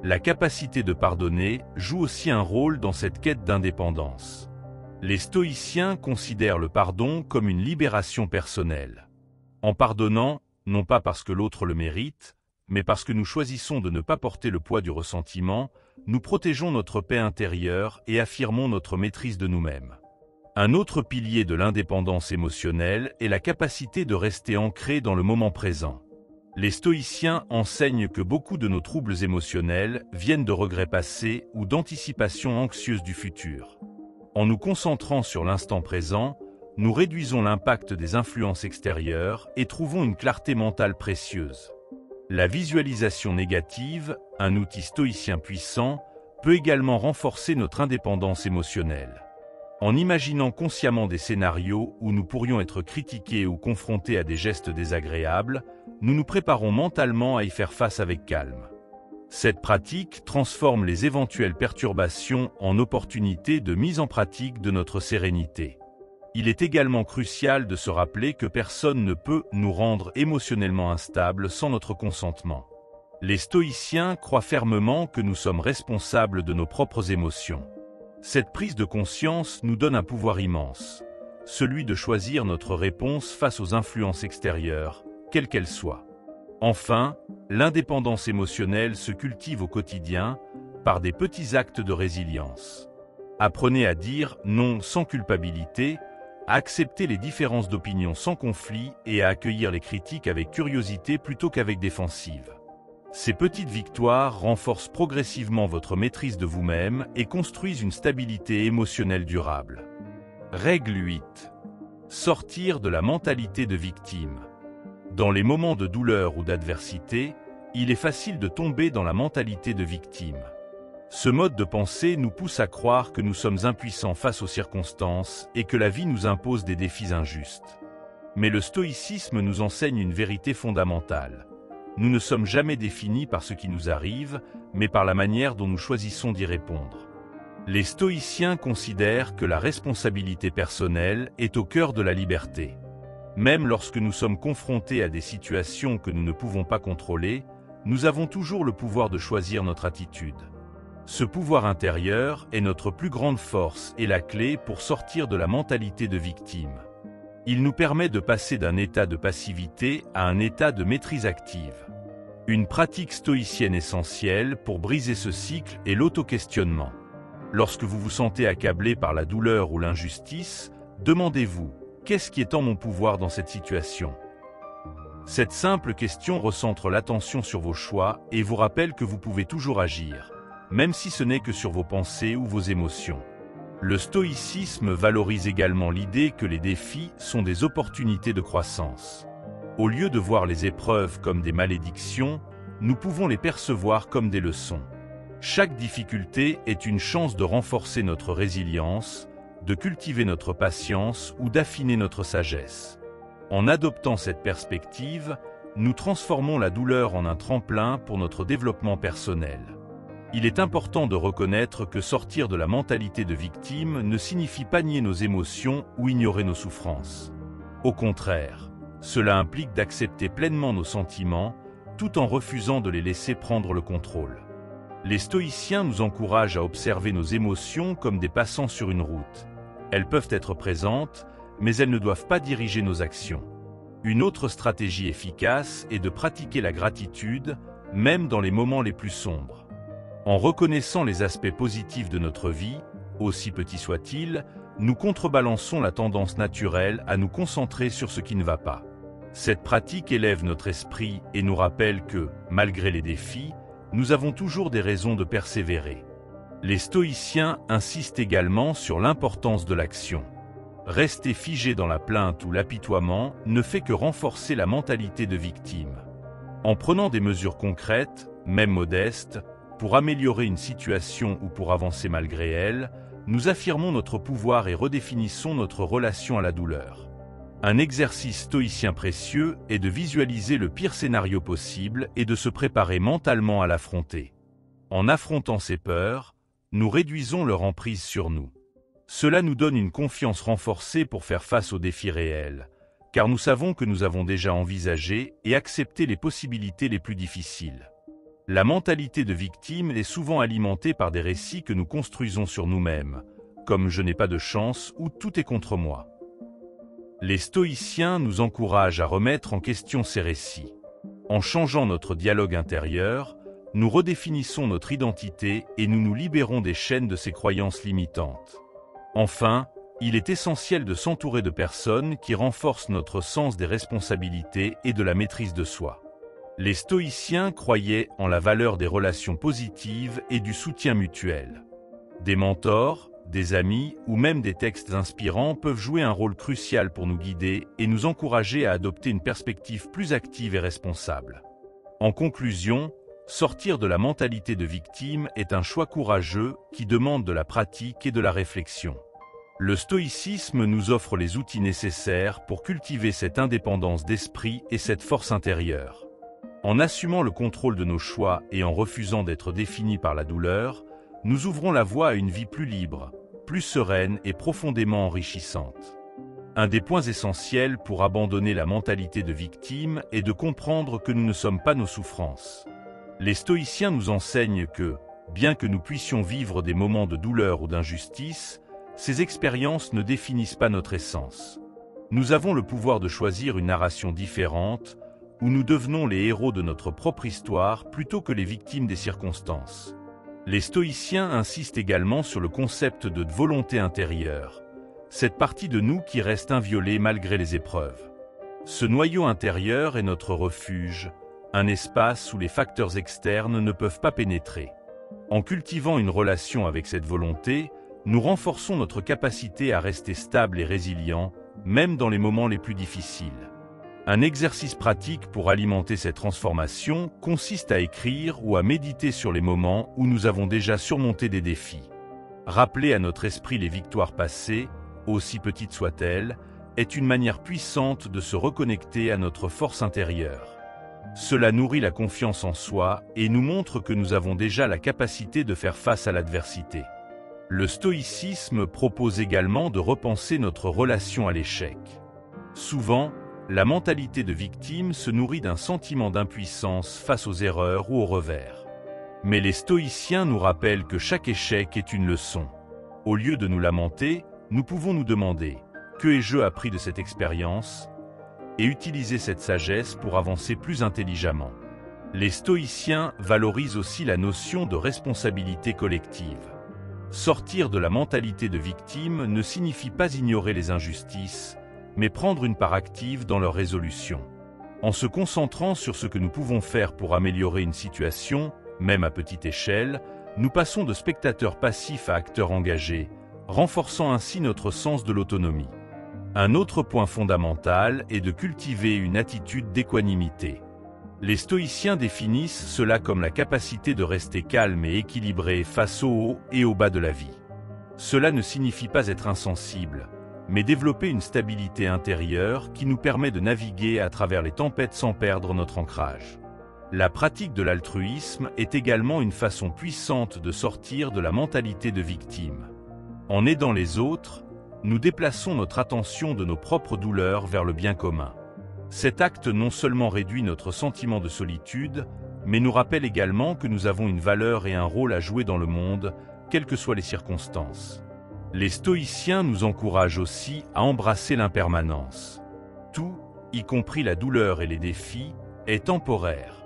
La capacité de pardonner joue aussi un rôle dans cette quête d'indépendance. Les stoïciens considèrent le pardon comme une libération personnelle. En pardonnant, non pas parce que l'autre le mérite, mais parce que nous choisissons de ne pas porter le poids du ressentiment, nous protégeons notre paix intérieure et affirmons notre maîtrise de nous-mêmes. Un autre pilier de l'indépendance émotionnelle est la capacité de rester ancré dans le moment présent. Les stoïciens enseignent que beaucoup de nos troubles émotionnels viennent de regrets passés ou d'anticipations anxieuses du futur. En nous concentrant sur l'instant présent, nous réduisons l'impact des influences extérieures et trouvons une clarté mentale précieuse. La visualisation négative, un outil stoïcien puissant, peut également renforcer notre indépendance émotionnelle. En imaginant consciemment des scénarios où nous pourrions être critiqués ou confrontés à des gestes désagréables, nous nous préparons mentalement à y faire face avec calme. Cette pratique transforme les éventuelles perturbations en opportunités de mise en pratique de notre sérénité. Il est également crucial de se rappeler que personne ne peut nous rendre émotionnellement instables sans notre consentement. Les stoïciens croient fermement que nous sommes responsables de nos propres émotions. Cette prise de conscience nous donne un pouvoir immense, celui de choisir notre réponse face aux influences extérieures, quelles qu'elles soient. Enfin, l'indépendance émotionnelle se cultive au quotidien par des petits actes de résilience. Apprenez à dire non sans culpabilité, à accepter les différences d'opinion sans conflit et à accueillir les critiques avec curiosité plutôt qu'avec défensive. Ces petites victoires renforcent progressivement votre maîtrise de vous-même et construisent une stabilité émotionnelle durable. Règle 8. Sortir de la mentalité de victime. Dans les moments de douleur ou d'adversité, il est facile de tomber dans la mentalité de victime. Ce mode de pensée nous pousse à croire que nous sommes impuissants face aux circonstances et que la vie nous impose des défis injustes. Mais le stoïcisme nous enseigne une vérité fondamentale. Nous ne sommes jamais définis par ce qui nous arrive, mais par la manière dont nous choisissons d'y répondre. Les stoïciens considèrent que la responsabilité personnelle est au cœur de la liberté. Même lorsque nous sommes confrontés à des situations que nous ne pouvons pas contrôler, nous avons toujours le pouvoir de choisir notre attitude. Ce pouvoir intérieur est notre plus grande force et la clé pour sortir de la mentalité de victime. Il nous permet de passer d'un état de passivité à un état de maîtrise active. Une pratique stoïcienne essentielle pour briser ce cycle est l'auto-questionnement. Lorsque vous vous sentez accablé par la douleur ou l'injustice, demandez-vous « Qu'est-ce qui est en mon pouvoir dans cette situation ?» Cette simple question recentre l'attention sur vos choix et vous rappelle que vous pouvez toujours agir, même si ce n'est que sur vos pensées ou vos émotions. Le stoïcisme valorise également l'idée que les défis sont des opportunités de croissance. Au lieu de voir les épreuves comme des malédictions, nous pouvons les percevoir comme des leçons. Chaque difficulté est une chance de renforcer notre résilience, de cultiver notre patience ou d'affiner notre sagesse. En adoptant cette perspective, nous transformons la douleur en un tremplin pour notre développement personnel. Il est important de reconnaître que sortir de la mentalité de victime ne signifie pas nier nos émotions ou ignorer nos souffrances. Au contraire, cela implique d'accepter pleinement nos sentiments, tout en refusant de les laisser prendre le contrôle. Les stoïciens nous encouragent à observer nos émotions comme des passants sur une route. Elles peuvent être présentes, mais elles ne doivent pas diriger nos actions. Une autre stratégie efficace est de pratiquer la gratitude, même dans les moments les plus sombres. En reconnaissant les aspects positifs de notre vie, aussi petits soient-ils, nous contrebalançons la tendance naturelle à nous concentrer sur ce qui ne va pas. Cette pratique élève notre esprit et nous rappelle que, malgré les défis, nous avons toujours des raisons de persévérer. Les stoïciens insistent également sur l'importance de l'action. Rester figé dans la plainte ou l'apitoiement ne fait que renforcer la mentalité de victime. En prenant des mesures concrètes, même modestes, pour améliorer une situation ou pour avancer malgré elle, nous affirmons notre pouvoir et redéfinissons notre relation à la douleur. Un exercice stoïcien précieux est de visualiser le pire scénario possible et de se préparer mentalement à l'affronter. En affrontant ces peurs, nous réduisons leur emprise sur nous. Cela nous donne une confiance renforcée pour faire face aux défis réels, car nous savons que nous avons déjà envisagé et accepté les possibilités les plus difficiles. La mentalité de victime est souvent alimentée par des récits que nous construisons sur nous-mêmes, comme « je n'ai pas de chance » ou « tout est contre moi ». Les stoïciens nous encouragent à remettre en question ces récits. En changeant notre dialogue intérieur, nous redéfinissons notre identité et nous nous libérons des chaînes de ces croyances limitantes. Enfin, il est essentiel de s'entourer de personnes qui renforcent notre sens des responsabilités et de la maîtrise de soi. Les stoïciens croyaient en la valeur des relations positives et du soutien mutuel. Des mentors, des amis ou même des textes inspirants peuvent jouer un rôle crucial pour nous guider et nous encourager à adopter une perspective plus active et responsable. En conclusion, sortir de la mentalité de victime est un choix courageux qui demande de la pratique et de la réflexion. Le stoïcisme nous offre les outils nécessaires pour cultiver cette indépendance d'esprit et cette force intérieure. En assumant le contrôle de nos choix et en refusant d'être définis par la douleur, nous ouvrons la voie à une vie plus libre, plus sereine et profondément enrichissante. Un des points essentiels pour abandonner la mentalité de victime est de comprendre que nous ne sommes pas nos souffrances. Les stoïciens nous enseignent que, bien que nous puissions vivre des moments de douleur ou d'injustice, ces expériences ne définissent pas notre essence. Nous avons le pouvoir de choisir une narration différente, où nous devenons les héros de notre propre histoire plutôt que les victimes des circonstances. Les stoïciens insistent également sur le concept de volonté intérieure, cette partie de nous qui reste inviolée malgré les épreuves. Ce noyau intérieur est notre refuge, un espace où les facteurs externes ne peuvent pas pénétrer. En cultivant une relation avec cette volonté, nous renforçons notre capacité à rester stable et résilient, même dans les moments les plus difficiles. Un exercice pratique pour alimenter cette transformation consiste à écrire ou à méditer sur les moments où nous avons déjà surmonté des défis. Rappeler à notre esprit les victoires passées, aussi petites soient-elles, est une manière puissante de se reconnecter à notre force intérieure. Cela nourrit la confiance en soi et nous montre que nous avons déjà la capacité de faire face à l'adversité. Le stoïcisme propose également de repenser notre relation à l'échec. Souvent, la mentalité de victime se nourrit d'un sentiment d'impuissance face aux erreurs ou aux revers. Mais les stoïciens nous rappellent que chaque échec est une leçon. Au lieu de nous lamenter, nous pouvons nous demander « Que ai-je appris de cette expérience ?» et utiliser cette sagesse pour avancer plus intelligemment. Les stoïciens valorisent aussi la notion de responsabilité collective. Sortir de la mentalité de victime ne signifie pas ignorer les injustices, mais prendre une part active dans leur résolution. En se concentrant sur ce que nous pouvons faire pour améliorer une situation, même à petite échelle, nous passons de spectateurs passifs à acteurs engagés, renforçant ainsi notre sens de l'autonomie. Un autre point fondamental est de cultiver une attitude d'équanimité. Les stoïciens définissent cela comme la capacité de rester calme et équilibré face au haut et au bas de la vie. Cela ne signifie pas être insensible, mais développer une stabilité intérieure qui nous permet de naviguer à travers les tempêtes sans perdre notre ancrage. La pratique de l'altruisme est également une façon puissante de sortir de la mentalité de victime. En aidant les autres, nous déplaçons notre attention de nos propres douleurs vers le bien commun. Cet acte non seulement réduit notre sentiment de solitude, mais nous rappelle également que nous avons une valeur et un rôle à jouer dans le monde, quelles que soient les circonstances. Les stoïciens nous encouragent aussi à embrasser l'impermanence. Tout, y compris la douleur et les défis, est temporaire.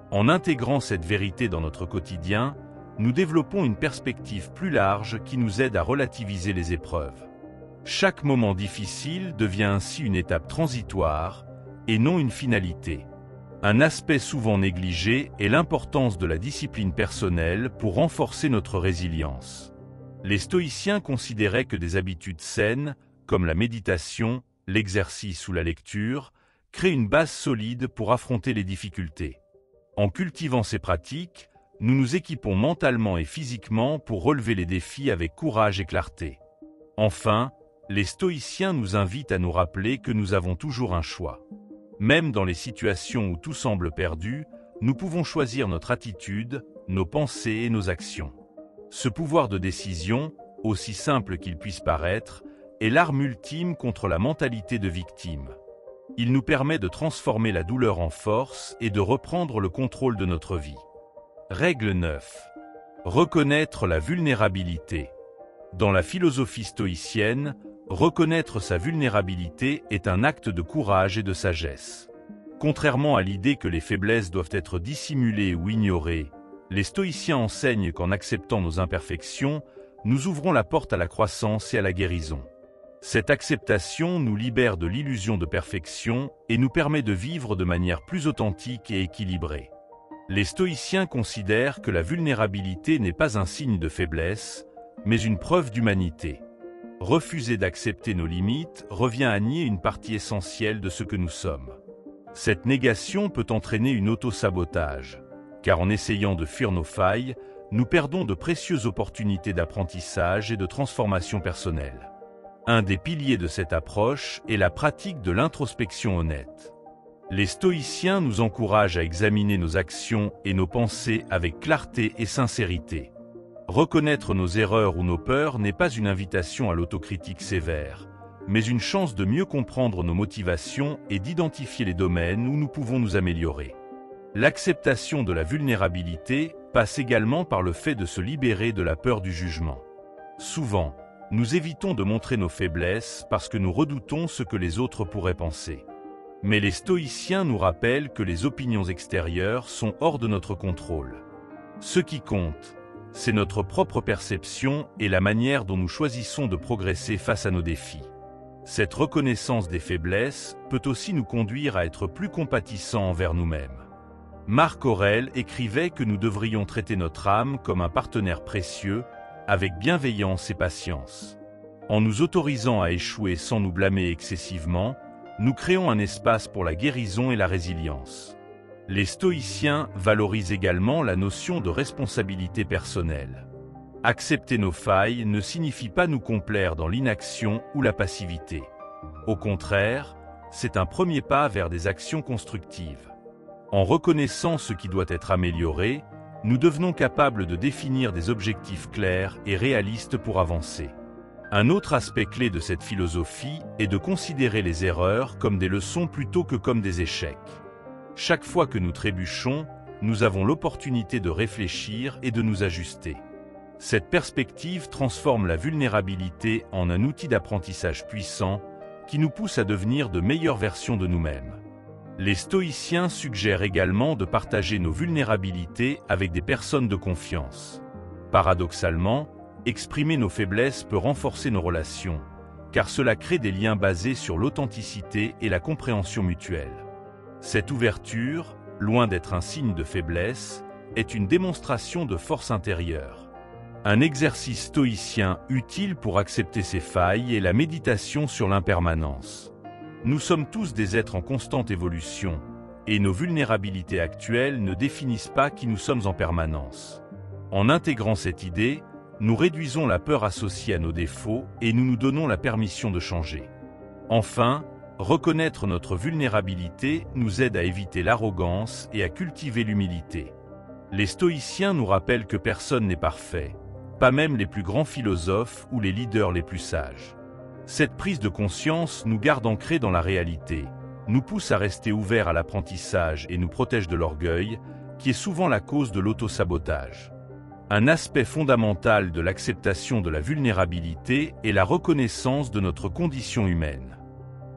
En intégrant cette vérité dans notre quotidien, nous développons une perspective plus large qui nous aide à relativiser les épreuves. Chaque moment difficile devient ainsi une étape transitoire, et non une finalité. Un aspect souvent négligé est l'importance de la discipline personnelle pour renforcer notre résilience. Les stoïciens considéraient que des habitudes saines, comme la méditation, l'exercice ou la lecture, créent une base solide pour affronter les difficultés. En cultivant ces pratiques, nous nous équipons mentalement et physiquement pour relever les défis avec courage et clarté. Enfin, les stoïciens nous invitent à nous rappeler que nous avons toujours un choix. Même dans les situations où tout semble perdu, nous pouvons choisir notre attitude, nos pensées et nos actions. Ce pouvoir de décision, aussi simple qu'il puisse paraître, est l'arme ultime contre la mentalité de victime. Il nous permet de transformer la douleur en force et de reprendre le contrôle de notre vie. Règle 9. Reconnaître la vulnérabilité. Dans la philosophie stoïcienne, reconnaître sa vulnérabilité est un acte de courage et de sagesse. Contrairement à l'idée que les faiblesses doivent être dissimulées ou ignorées, les stoïciens enseignent qu'en acceptant nos imperfections, nous ouvrons la porte à la croissance et à la guérison. Cette acceptation nous libère de l'illusion de perfection et nous permet de vivre de manière plus authentique et équilibrée. Les stoïciens considèrent que la vulnérabilité n'est pas un signe de faiblesse, mais une preuve d'humanité. Refuser d'accepter nos limites revient à nier une partie essentielle de ce que nous sommes. Cette négation peut entraîner un auto-sabotage, car en essayant de fuir nos failles, nous perdons de précieuses opportunités d'apprentissage et de transformation personnelle. Un des piliers de cette approche est la pratique de l'introspection honnête. Les stoïciens nous encouragent à examiner nos actions et nos pensées avec clarté et sincérité. Reconnaître nos erreurs ou nos peurs n'est pas une invitation à l'autocritique sévère, mais une chance de mieux comprendre nos motivations et d'identifier les domaines où nous pouvons nous améliorer. L'acceptation de la vulnérabilité passe également par le fait de se libérer de la peur du jugement. Souvent, nous évitons de montrer nos faiblesses parce que nous redoutons ce que les autres pourraient penser. Mais les stoïciens nous rappellent que les opinions extérieures sont hors de notre contrôle. Ce qui compte, c'est notre propre perception et la manière dont nous choisissons de progresser face à nos défis. Cette reconnaissance des faiblesses peut aussi nous conduire à être plus compatissants envers nous-mêmes. Marc Aurèle écrivait que nous devrions traiter notre âme comme un partenaire précieux, avec bienveillance et patience. En nous autorisant à échouer sans nous blâmer excessivement, nous créons un espace pour la guérison et la résilience. Les stoïciens valorisent également la notion de responsabilité personnelle. Accepter nos failles ne signifie pas nous complaire dans l'inaction ou la passivité. Au contraire, c'est un premier pas vers des actions constructives. En reconnaissant ce qui doit être amélioré, nous devenons capables de définir des objectifs clairs et réalistes pour avancer. Un autre aspect clé de cette philosophie est de considérer les erreurs comme des leçons plutôt que comme des échecs. Chaque fois que nous trébuchons, nous avons l'opportunité de réfléchir et de nous ajuster. Cette perspective transforme la vulnérabilité en un outil d'apprentissage puissant qui nous pousse à devenir de meilleures versions de nous-mêmes. Les stoïciens suggèrent également de partager nos vulnérabilités avec des personnes de confiance. Paradoxalement, exprimer nos faiblesses peut renforcer nos relations, car cela crée des liens basés sur l'authenticité et la compréhension mutuelle. Cette ouverture, loin d'être un signe de faiblesse, est une démonstration de force intérieure. Un exercice stoïcien utile pour accepter ses failles est la méditation sur l'impermanence. Nous sommes tous des êtres en constante évolution, et nos vulnérabilités actuelles ne définissent pas qui nous sommes en permanence. En intégrant cette idée, nous réduisons la peur associée à nos défauts et nous nous donnons la permission de changer. Enfin, reconnaître notre vulnérabilité nous aide à éviter l'arrogance et à cultiver l'humilité. Les stoïciens nous rappellent que personne n'est parfait, pas même les plus grands philosophes ou les leaders les plus sages. Cette prise de conscience nous garde ancrés dans la réalité, nous pousse à rester ouverts à l'apprentissage et nous protège de l'orgueil, qui est souvent la cause de l'autosabotage. Un aspect fondamental de l'acceptation de la vulnérabilité est la reconnaissance de notre condition humaine.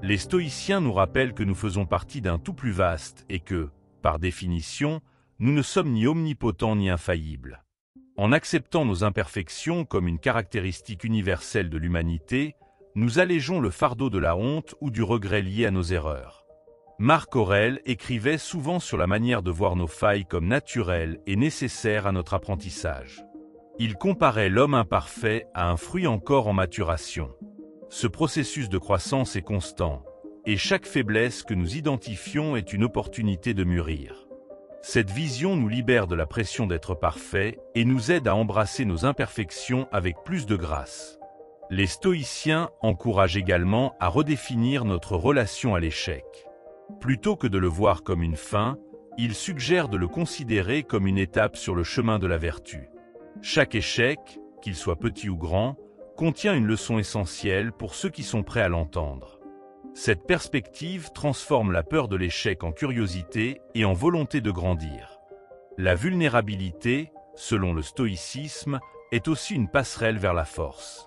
Les stoïciens nous rappellent que nous faisons partie d'un tout plus vaste et que, par définition, nous ne sommes ni omnipotents ni infaillibles. En acceptant nos imperfections comme une caractéristique universelle de l'humanité, nous allégeons le fardeau de la honte ou du regret lié à nos erreurs. Marc Aurèle écrivait souvent sur la manière de voir nos failles comme naturelles et nécessaires à notre apprentissage. Il comparait l'homme imparfait à un fruit encore en maturation. Ce processus de croissance est constant, et chaque faiblesse que nous identifions est une opportunité de mûrir. Cette vision nous libère de la pression d'être parfait et nous aide à embrasser nos imperfections avec plus de grâce. Les stoïciens encouragent également à redéfinir notre relation à l'échec. Plutôt que de le voir comme une fin, ils suggèrent de le considérer comme une étape sur le chemin de la vertu. Chaque échec, qu'il soit petit ou grand, contient une leçon essentielle pour ceux qui sont prêts à l'entendre. Cette perspective transforme la peur de l'échec en curiosité et en volonté de grandir. La vulnérabilité, selon le stoïcisme, est aussi une passerelle vers la force.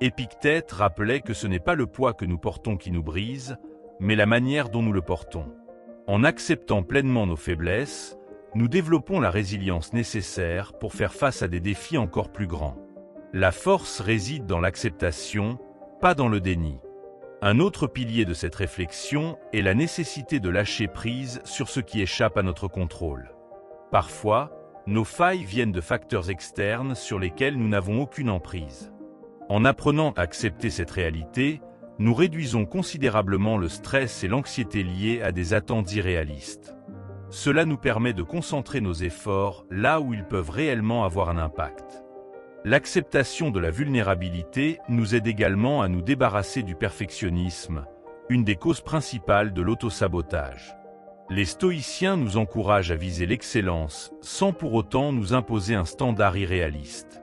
Épictète rappelait que ce n'est pas le poids que nous portons qui nous brise, mais la manière dont nous le portons. En acceptant pleinement nos faiblesses, nous développons la résilience nécessaire pour faire face à des défis encore plus grands. La force réside dans l'acceptation, pas dans le déni. Un autre pilier de cette réflexion est la nécessité de lâcher prise sur ce qui échappe à notre contrôle. Parfois, nos failles viennent de facteurs externes sur lesquels nous n'avons aucune emprise. En apprenant à accepter cette réalité, nous réduisons considérablement le stress et l'anxiété liés à des attentes irréalistes. Cela nous permet de concentrer nos efforts là où ils peuvent réellement avoir un impact. L'acceptation de la vulnérabilité nous aide également à nous débarrasser du perfectionnisme, une des causes principales de l'autosabotage. Les stoïciens nous encouragent à viser l'excellence sans pour autant nous imposer un standard irréaliste.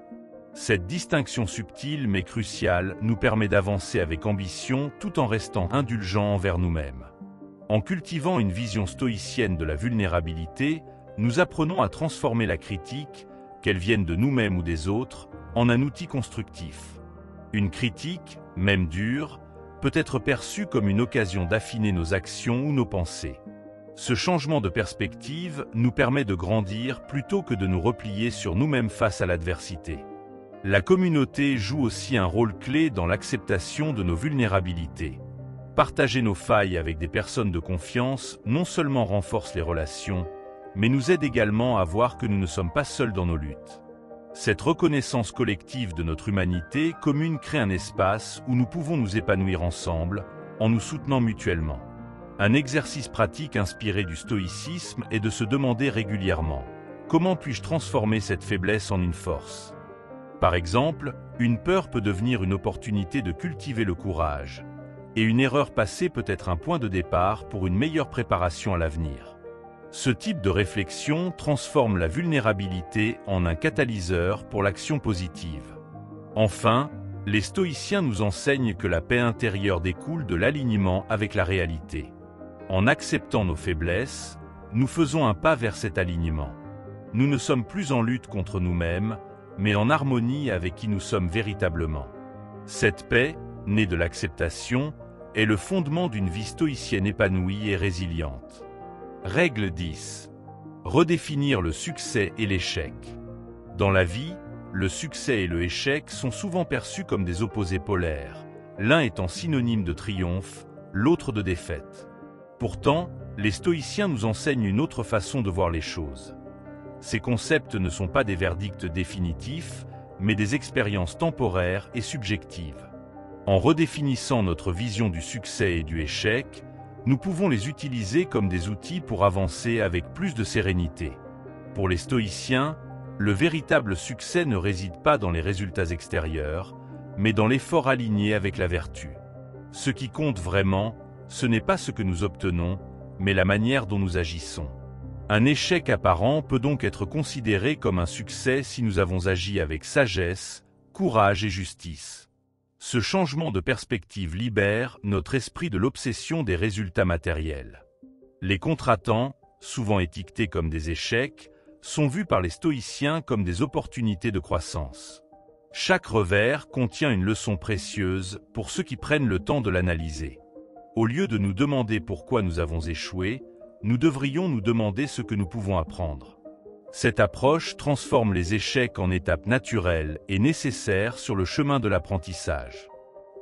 Cette distinction subtile mais cruciale nous permet d'avancer avec ambition tout en restant indulgents envers nous-mêmes. En cultivant une vision stoïcienne de la vulnérabilité, nous apprenons à transformer la critique, qu'elle vienne de nous-mêmes ou des autres, en un outil constructif. Une critique, même dure, peut être perçue comme une occasion d'affiner nos actions ou nos pensées. Ce changement de perspective nous permet de grandir plutôt que de nous replier sur nous-mêmes face à l'adversité. La communauté joue aussi un rôle clé dans l'acceptation de nos vulnérabilités. Partager nos failles avec des personnes de confiance non seulement renforce les relations, mais nous aide également à voir que nous ne sommes pas seuls dans nos luttes. Cette reconnaissance collective de notre humanité commune crée un espace où nous pouvons nous épanouir ensemble, en nous soutenant mutuellement. Un exercice pratique inspiré du stoïcisme est de se demander régulièrement « Comment puis-je transformer cette faiblesse en une force ?» Par exemple, une peur peut devenir une opportunité de cultiver le courage, et une erreur passée peut être un point de départ pour une meilleure préparation à l'avenir. Ce type de réflexion transforme la vulnérabilité en un catalyseur pour l'action positive. Enfin, les stoïciens nous enseignent que la paix intérieure découle de l'alignement avec la réalité. En acceptant nos faiblesses, nous faisons un pas vers cet alignement. Nous ne sommes plus en lutte contre nous-mêmes, mais en harmonie avec qui nous sommes véritablement. Cette paix, née de l'acceptation, est le fondement d'une vie stoïcienne épanouie et résiliente. Règle 10. Redéfinir le succès et l'échec. Dans la vie, le succès et le échec sont souvent perçus comme des opposés polaires, l'un étant synonyme de triomphe, l'autre de défaite. Pourtant, les stoïciens nous enseignent une autre façon de voir les choses. Ces concepts ne sont pas des verdicts définitifs, mais des expériences temporaires et subjectives. En redéfinissant notre vision du succès et du échec, nous pouvons les utiliser comme des outils pour avancer avec plus de sérénité. Pour les stoïciens, le véritable succès ne réside pas dans les résultats extérieurs, mais dans l'effort aligné avec la vertu. Ce qui compte vraiment, ce n'est pas ce que nous obtenons, mais la manière dont nous agissons. Un échec apparent peut donc être considéré comme un succès si nous avons agi avec sagesse, courage et justice. Ce changement de perspective libère notre esprit de l'obsession des résultats matériels. Les contretemps, souvent étiquetés comme des échecs, sont vus par les stoïciens comme des opportunités de croissance. Chaque revers contient une leçon précieuse pour ceux qui prennent le temps de l'analyser. Au lieu de nous demander pourquoi nous avons échoué, nous devrions nous demander ce que nous pouvons apprendre. Cette approche transforme les échecs en étapes naturelles et nécessaires sur le chemin de l'apprentissage.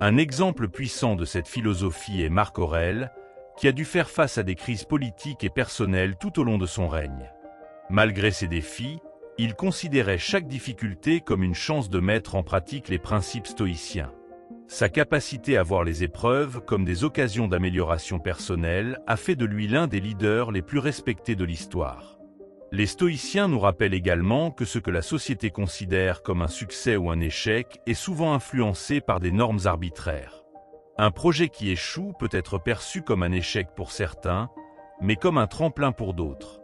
Un exemple puissant de cette philosophie est Marc Aurèle, qui a dû faire face à des crises politiques et personnelles tout au long de son règne. Malgré ces défis, il considérait chaque difficulté comme une chance de mettre en pratique les principes stoïciens. Sa capacité à voir les épreuves comme des occasions d'amélioration personnelle a fait de lui l'un des leaders les plus respectés de l'histoire. Les stoïciens nous rappellent également que ce que la société considère comme un succès ou un échec est souvent influencé par des normes arbitraires. Un projet qui échoue peut être perçu comme un échec pour certains, mais comme un tremplin pour d'autres.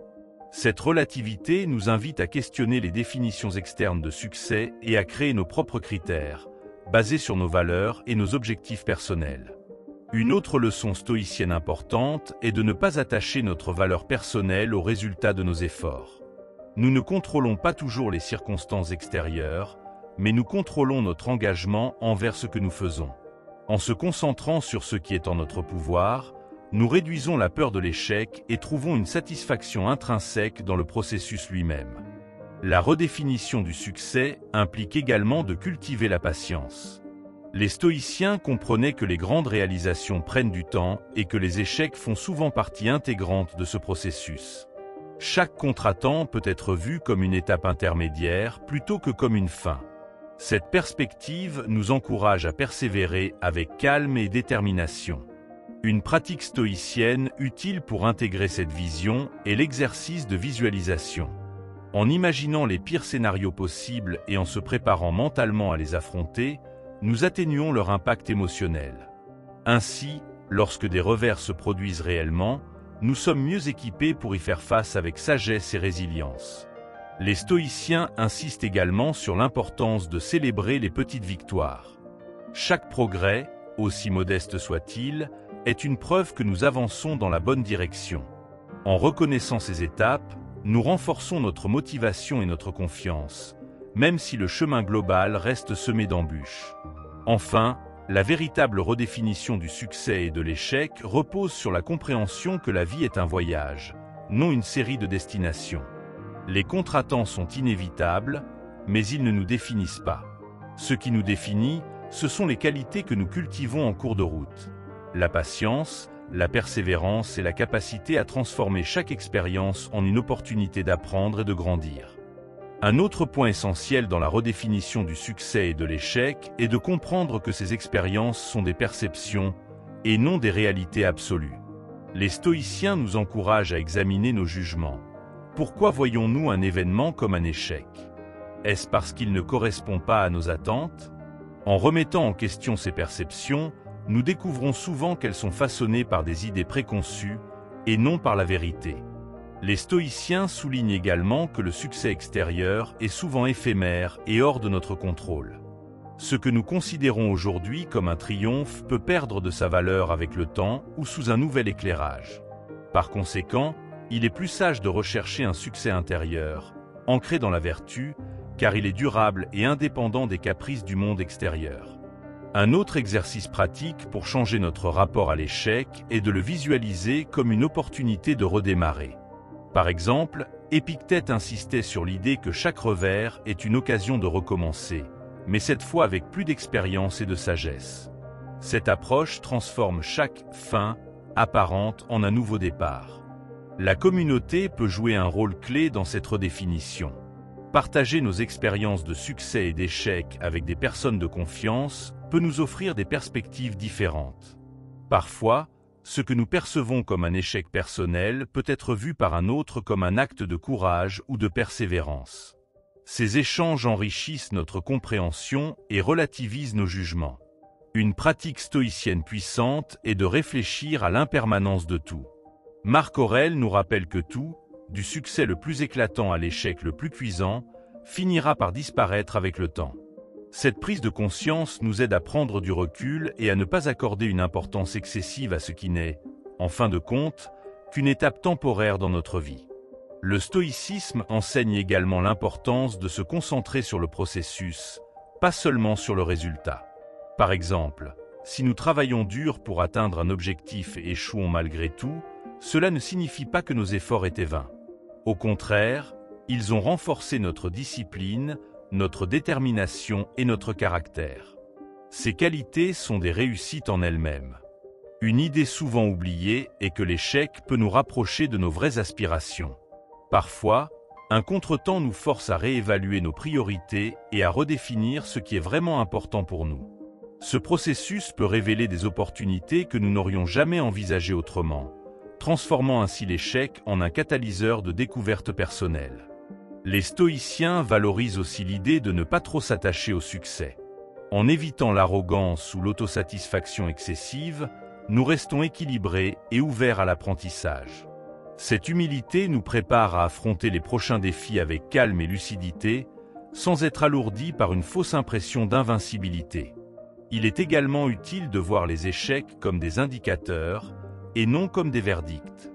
Cette relativité nous invite à questionner les définitions externes de succès et à créer nos propres critères, basés sur nos valeurs et nos objectifs personnels. Une autre leçon stoïcienne importante est de ne pas attacher notre valeur personnelle aux résultats de nos efforts. Nous ne contrôlons pas toujours les circonstances extérieures, mais nous contrôlons notre engagement envers ce que nous faisons. En se concentrant sur ce qui est en notre pouvoir, nous réduisons la peur de l'échec et trouvons une satisfaction intrinsèque dans le processus lui-même. La redéfinition du succès implique également de cultiver la patience. Les stoïciens comprenaient que les grandes réalisations prennent du temps et que les échecs font souvent partie intégrante de ce processus. Chaque contretemps peut être vu comme une étape intermédiaire plutôt que comme une fin. Cette perspective nous encourage à persévérer avec calme et détermination. Une pratique stoïcienne utile pour intégrer cette vision est l'exercice de visualisation. En imaginant les pires scénarios possibles et en se préparant mentalement à les affronter, nous atténuons leur impact émotionnel. Ainsi, lorsque des revers se produisent réellement, nous sommes mieux équipés pour y faire face avec sagesse et résilience. Les stoïciens insistent également sur l'importance de célébrer les petites victoires. Chaque progrès, aussi modeste soit-il, est une preuve que nous avançons dans la bonne direction. En reconnaissant ces étapes, nous renforçons notre motivation et notre confiance, même si le chemin global reste semé d'embûches. Enfin, la véritable redéfinition du succès et de l'échec repose sur la compréhension que la vie est un voyage, non une série de destinations. Les contretemps sont inévitables, mais ils ne nous définissent pas. Ce qui nous définit, ce sont les qualités que nous cultivons en cours de route. La patience, la persévérance et la capacité à transformer chaque expérience en une opportunité d'apprendre et de grandir. Un autre point essentiel dans la redéfinition du succès et de l'échec est de comprendre que ces expériences sont des perceptions et non des réalités absolues. Les stoïciens nous encouragent à examiner nos jugements. Pourquoi voyons-nous un événement comme un échec? Est-ce parce qu'il ne correspond pas à nos attentes? En remettant en question ces perceptions, nous découvrons souvent qu'elles sont façonnées par des idées préconçues et non par la vérité. Les stoïciens soulignent également que le succès extérieur est souvent éphémère et hors de notre contrôle. Ce que nous considérons aujourd'hui comme un triomphe peut perdre de sa valeur avec le temps ou sous un nouvel éclairage. Par conséquent, il est plus sage de rechercher un succès intérieur, ancré dans la vertu, car il est durable et indépendant des caprices du monde extérieur. Un autre exercice pratique pour changer notre rapport à l'échec est de le visualiser comme une opportunité de redémarrer. Par exemple, Épictète insistait sur l'idée que chaque revers est une occasion de recommencer, mais cette fois avec plus d'expérience et de sagesse. Cette approche transforme chaque fin apparente en un nouveau départ. La communauté peut jouer un rôle clé dans cette redéfinition. Partager nos expériences de succès et d'échecs avec des personnes de confiance peut nous offrir des perspectives différentes. Parfois, ce que nous percevons comme un échec personnel peut être vu par un autre comme un acte de courage ou de persévérance. Ces échanges enrichissent notre compréhension et relativisent nos jugements. Une pratique stoïcienne puissante est de réfléchir à l'impermanence de tout. Marc Aurèle nous rappelle que tout, du succès le plus éclatant à l'échec le plus cuisant, finira par disparaître avec le temps. Cette prise de conscience nous aide à prendre du recul et à ne pas accorder une importance excessive à ce qui n'est, en fin de compte, qu'une étape temporaire dans notre vie. Le stoïcisme enseigne également l'importance de se concentrer sur le processus, pas seulement sur le résultat. Par exemple, si nous travaillons dur pour atteindre un objectif et échouons malgré tout, cela ne signifie pas que nos efforts étaient vains. Au contraire, ils ont renforcé notre discipline, notre détermination et notre caractère. Ces qualités sont des réussites en elles-mêmes. Une idée souvent oubliée est que l'échec peut nous rapprocher de nos vraies aspirations. Parfois, un contretemps nous force à réévaluer nos priorités et à redéfinir ce qui est vraiment important pour nous. Ce processus peut révéler des opportunités que nous n'aurions jamais envisagées autrement, transformant ainsi l'échec en un catalyseur de découverte personnelle. Les stoïciens valorisent aussi l'idée de ne pas trop s'attacher au succès. En évitant l'arrogance ou l'autosatisfaction excessive, nous restons équilibrés et ouverts à l'apprentissage. Cette humilité nous prépare à affronter les prochains défis avec calme et lucidité, sans être alourdis par une fausse impression d'invincibilité. Il est également utile de voir les échecs comme des indicateurs et non comme des verdicts.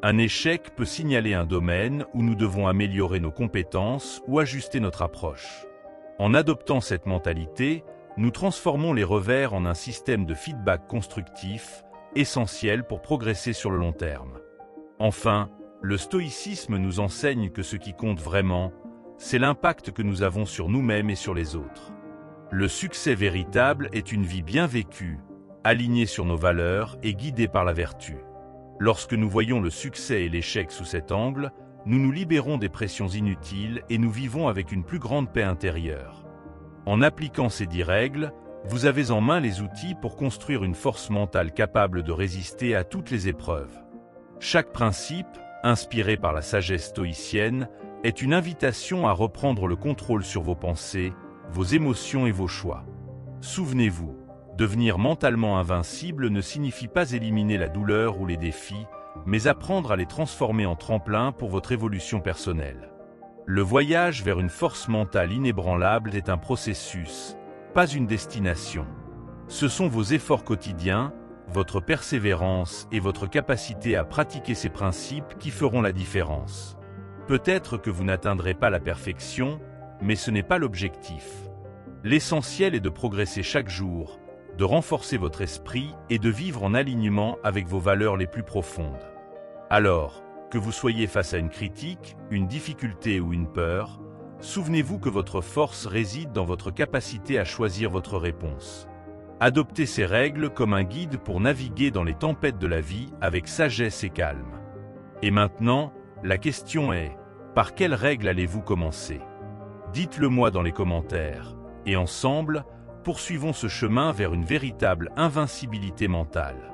Un échec peut signaler un domaine où nous devons améliorer nos compétences ou ajuster notre approche. En adoptant cette mentalité, nous transformons les revers en un système de feedback constructif, essentiel pour progresser sur le long terme. Enfin, le stoïcisme nous enseigne que ce qui compte vraiment, c'est l'impact que nous avons sur nous-mêmes et sur les autres. Le succès véritable est une vie bien vécue, alignée sur nos valeurs et guidée par la vertu. Lorsque nous voyons le succès et l'échec sous cet angle, nous nous libérons des pressions inutiles et nous vivons avec une plus grande paix intérieure. En appliquant ces 10 règles, vous avez en main les outils pour construire une force mentale capable de résister à toutes les épreuves. Chaque principe, inspiré par la sagesse stoïcienne, est une invitation à reprendre le contrôle sur vos pensées, vos émotions et vos choix. Souvenez-vous, devenir mentalement invincible ne signifie pas éliminer la douleur ou les défis, mais apprendre à les transformer en tremplin pour votre évolution personnelle. Le voyage vers une force mentale inébranlable est un processus, pas une destination. Ce sont vos efforts quotidiens, votre persévérance et votre capacité à pratiquer ces principes qui feront la différence. Peut-être que vous n'atteindrez pas la perfection, mais ce n'est pas l'objectif. L'essentiel est de progresser chaque jour, de renforcer votre esprit et de vivre en alignement avec vos valeurs les plus profondes. Alors, que vous soyez face à une critique, une difficulté ou une peur, souvenez-vous que votre force réside dans votre capacité à choisir votre réponse. Adoptez ces règles comme un guide pour naviguer dans les tempêtes de la vie avec sagesse et calme. Et maintenant, la question est, par quelles règles allez-vous commencer ? Dites-le moi dans les commentaires, et ensemble, poursuivons ce chemin vers une véritable invincibilité mentale.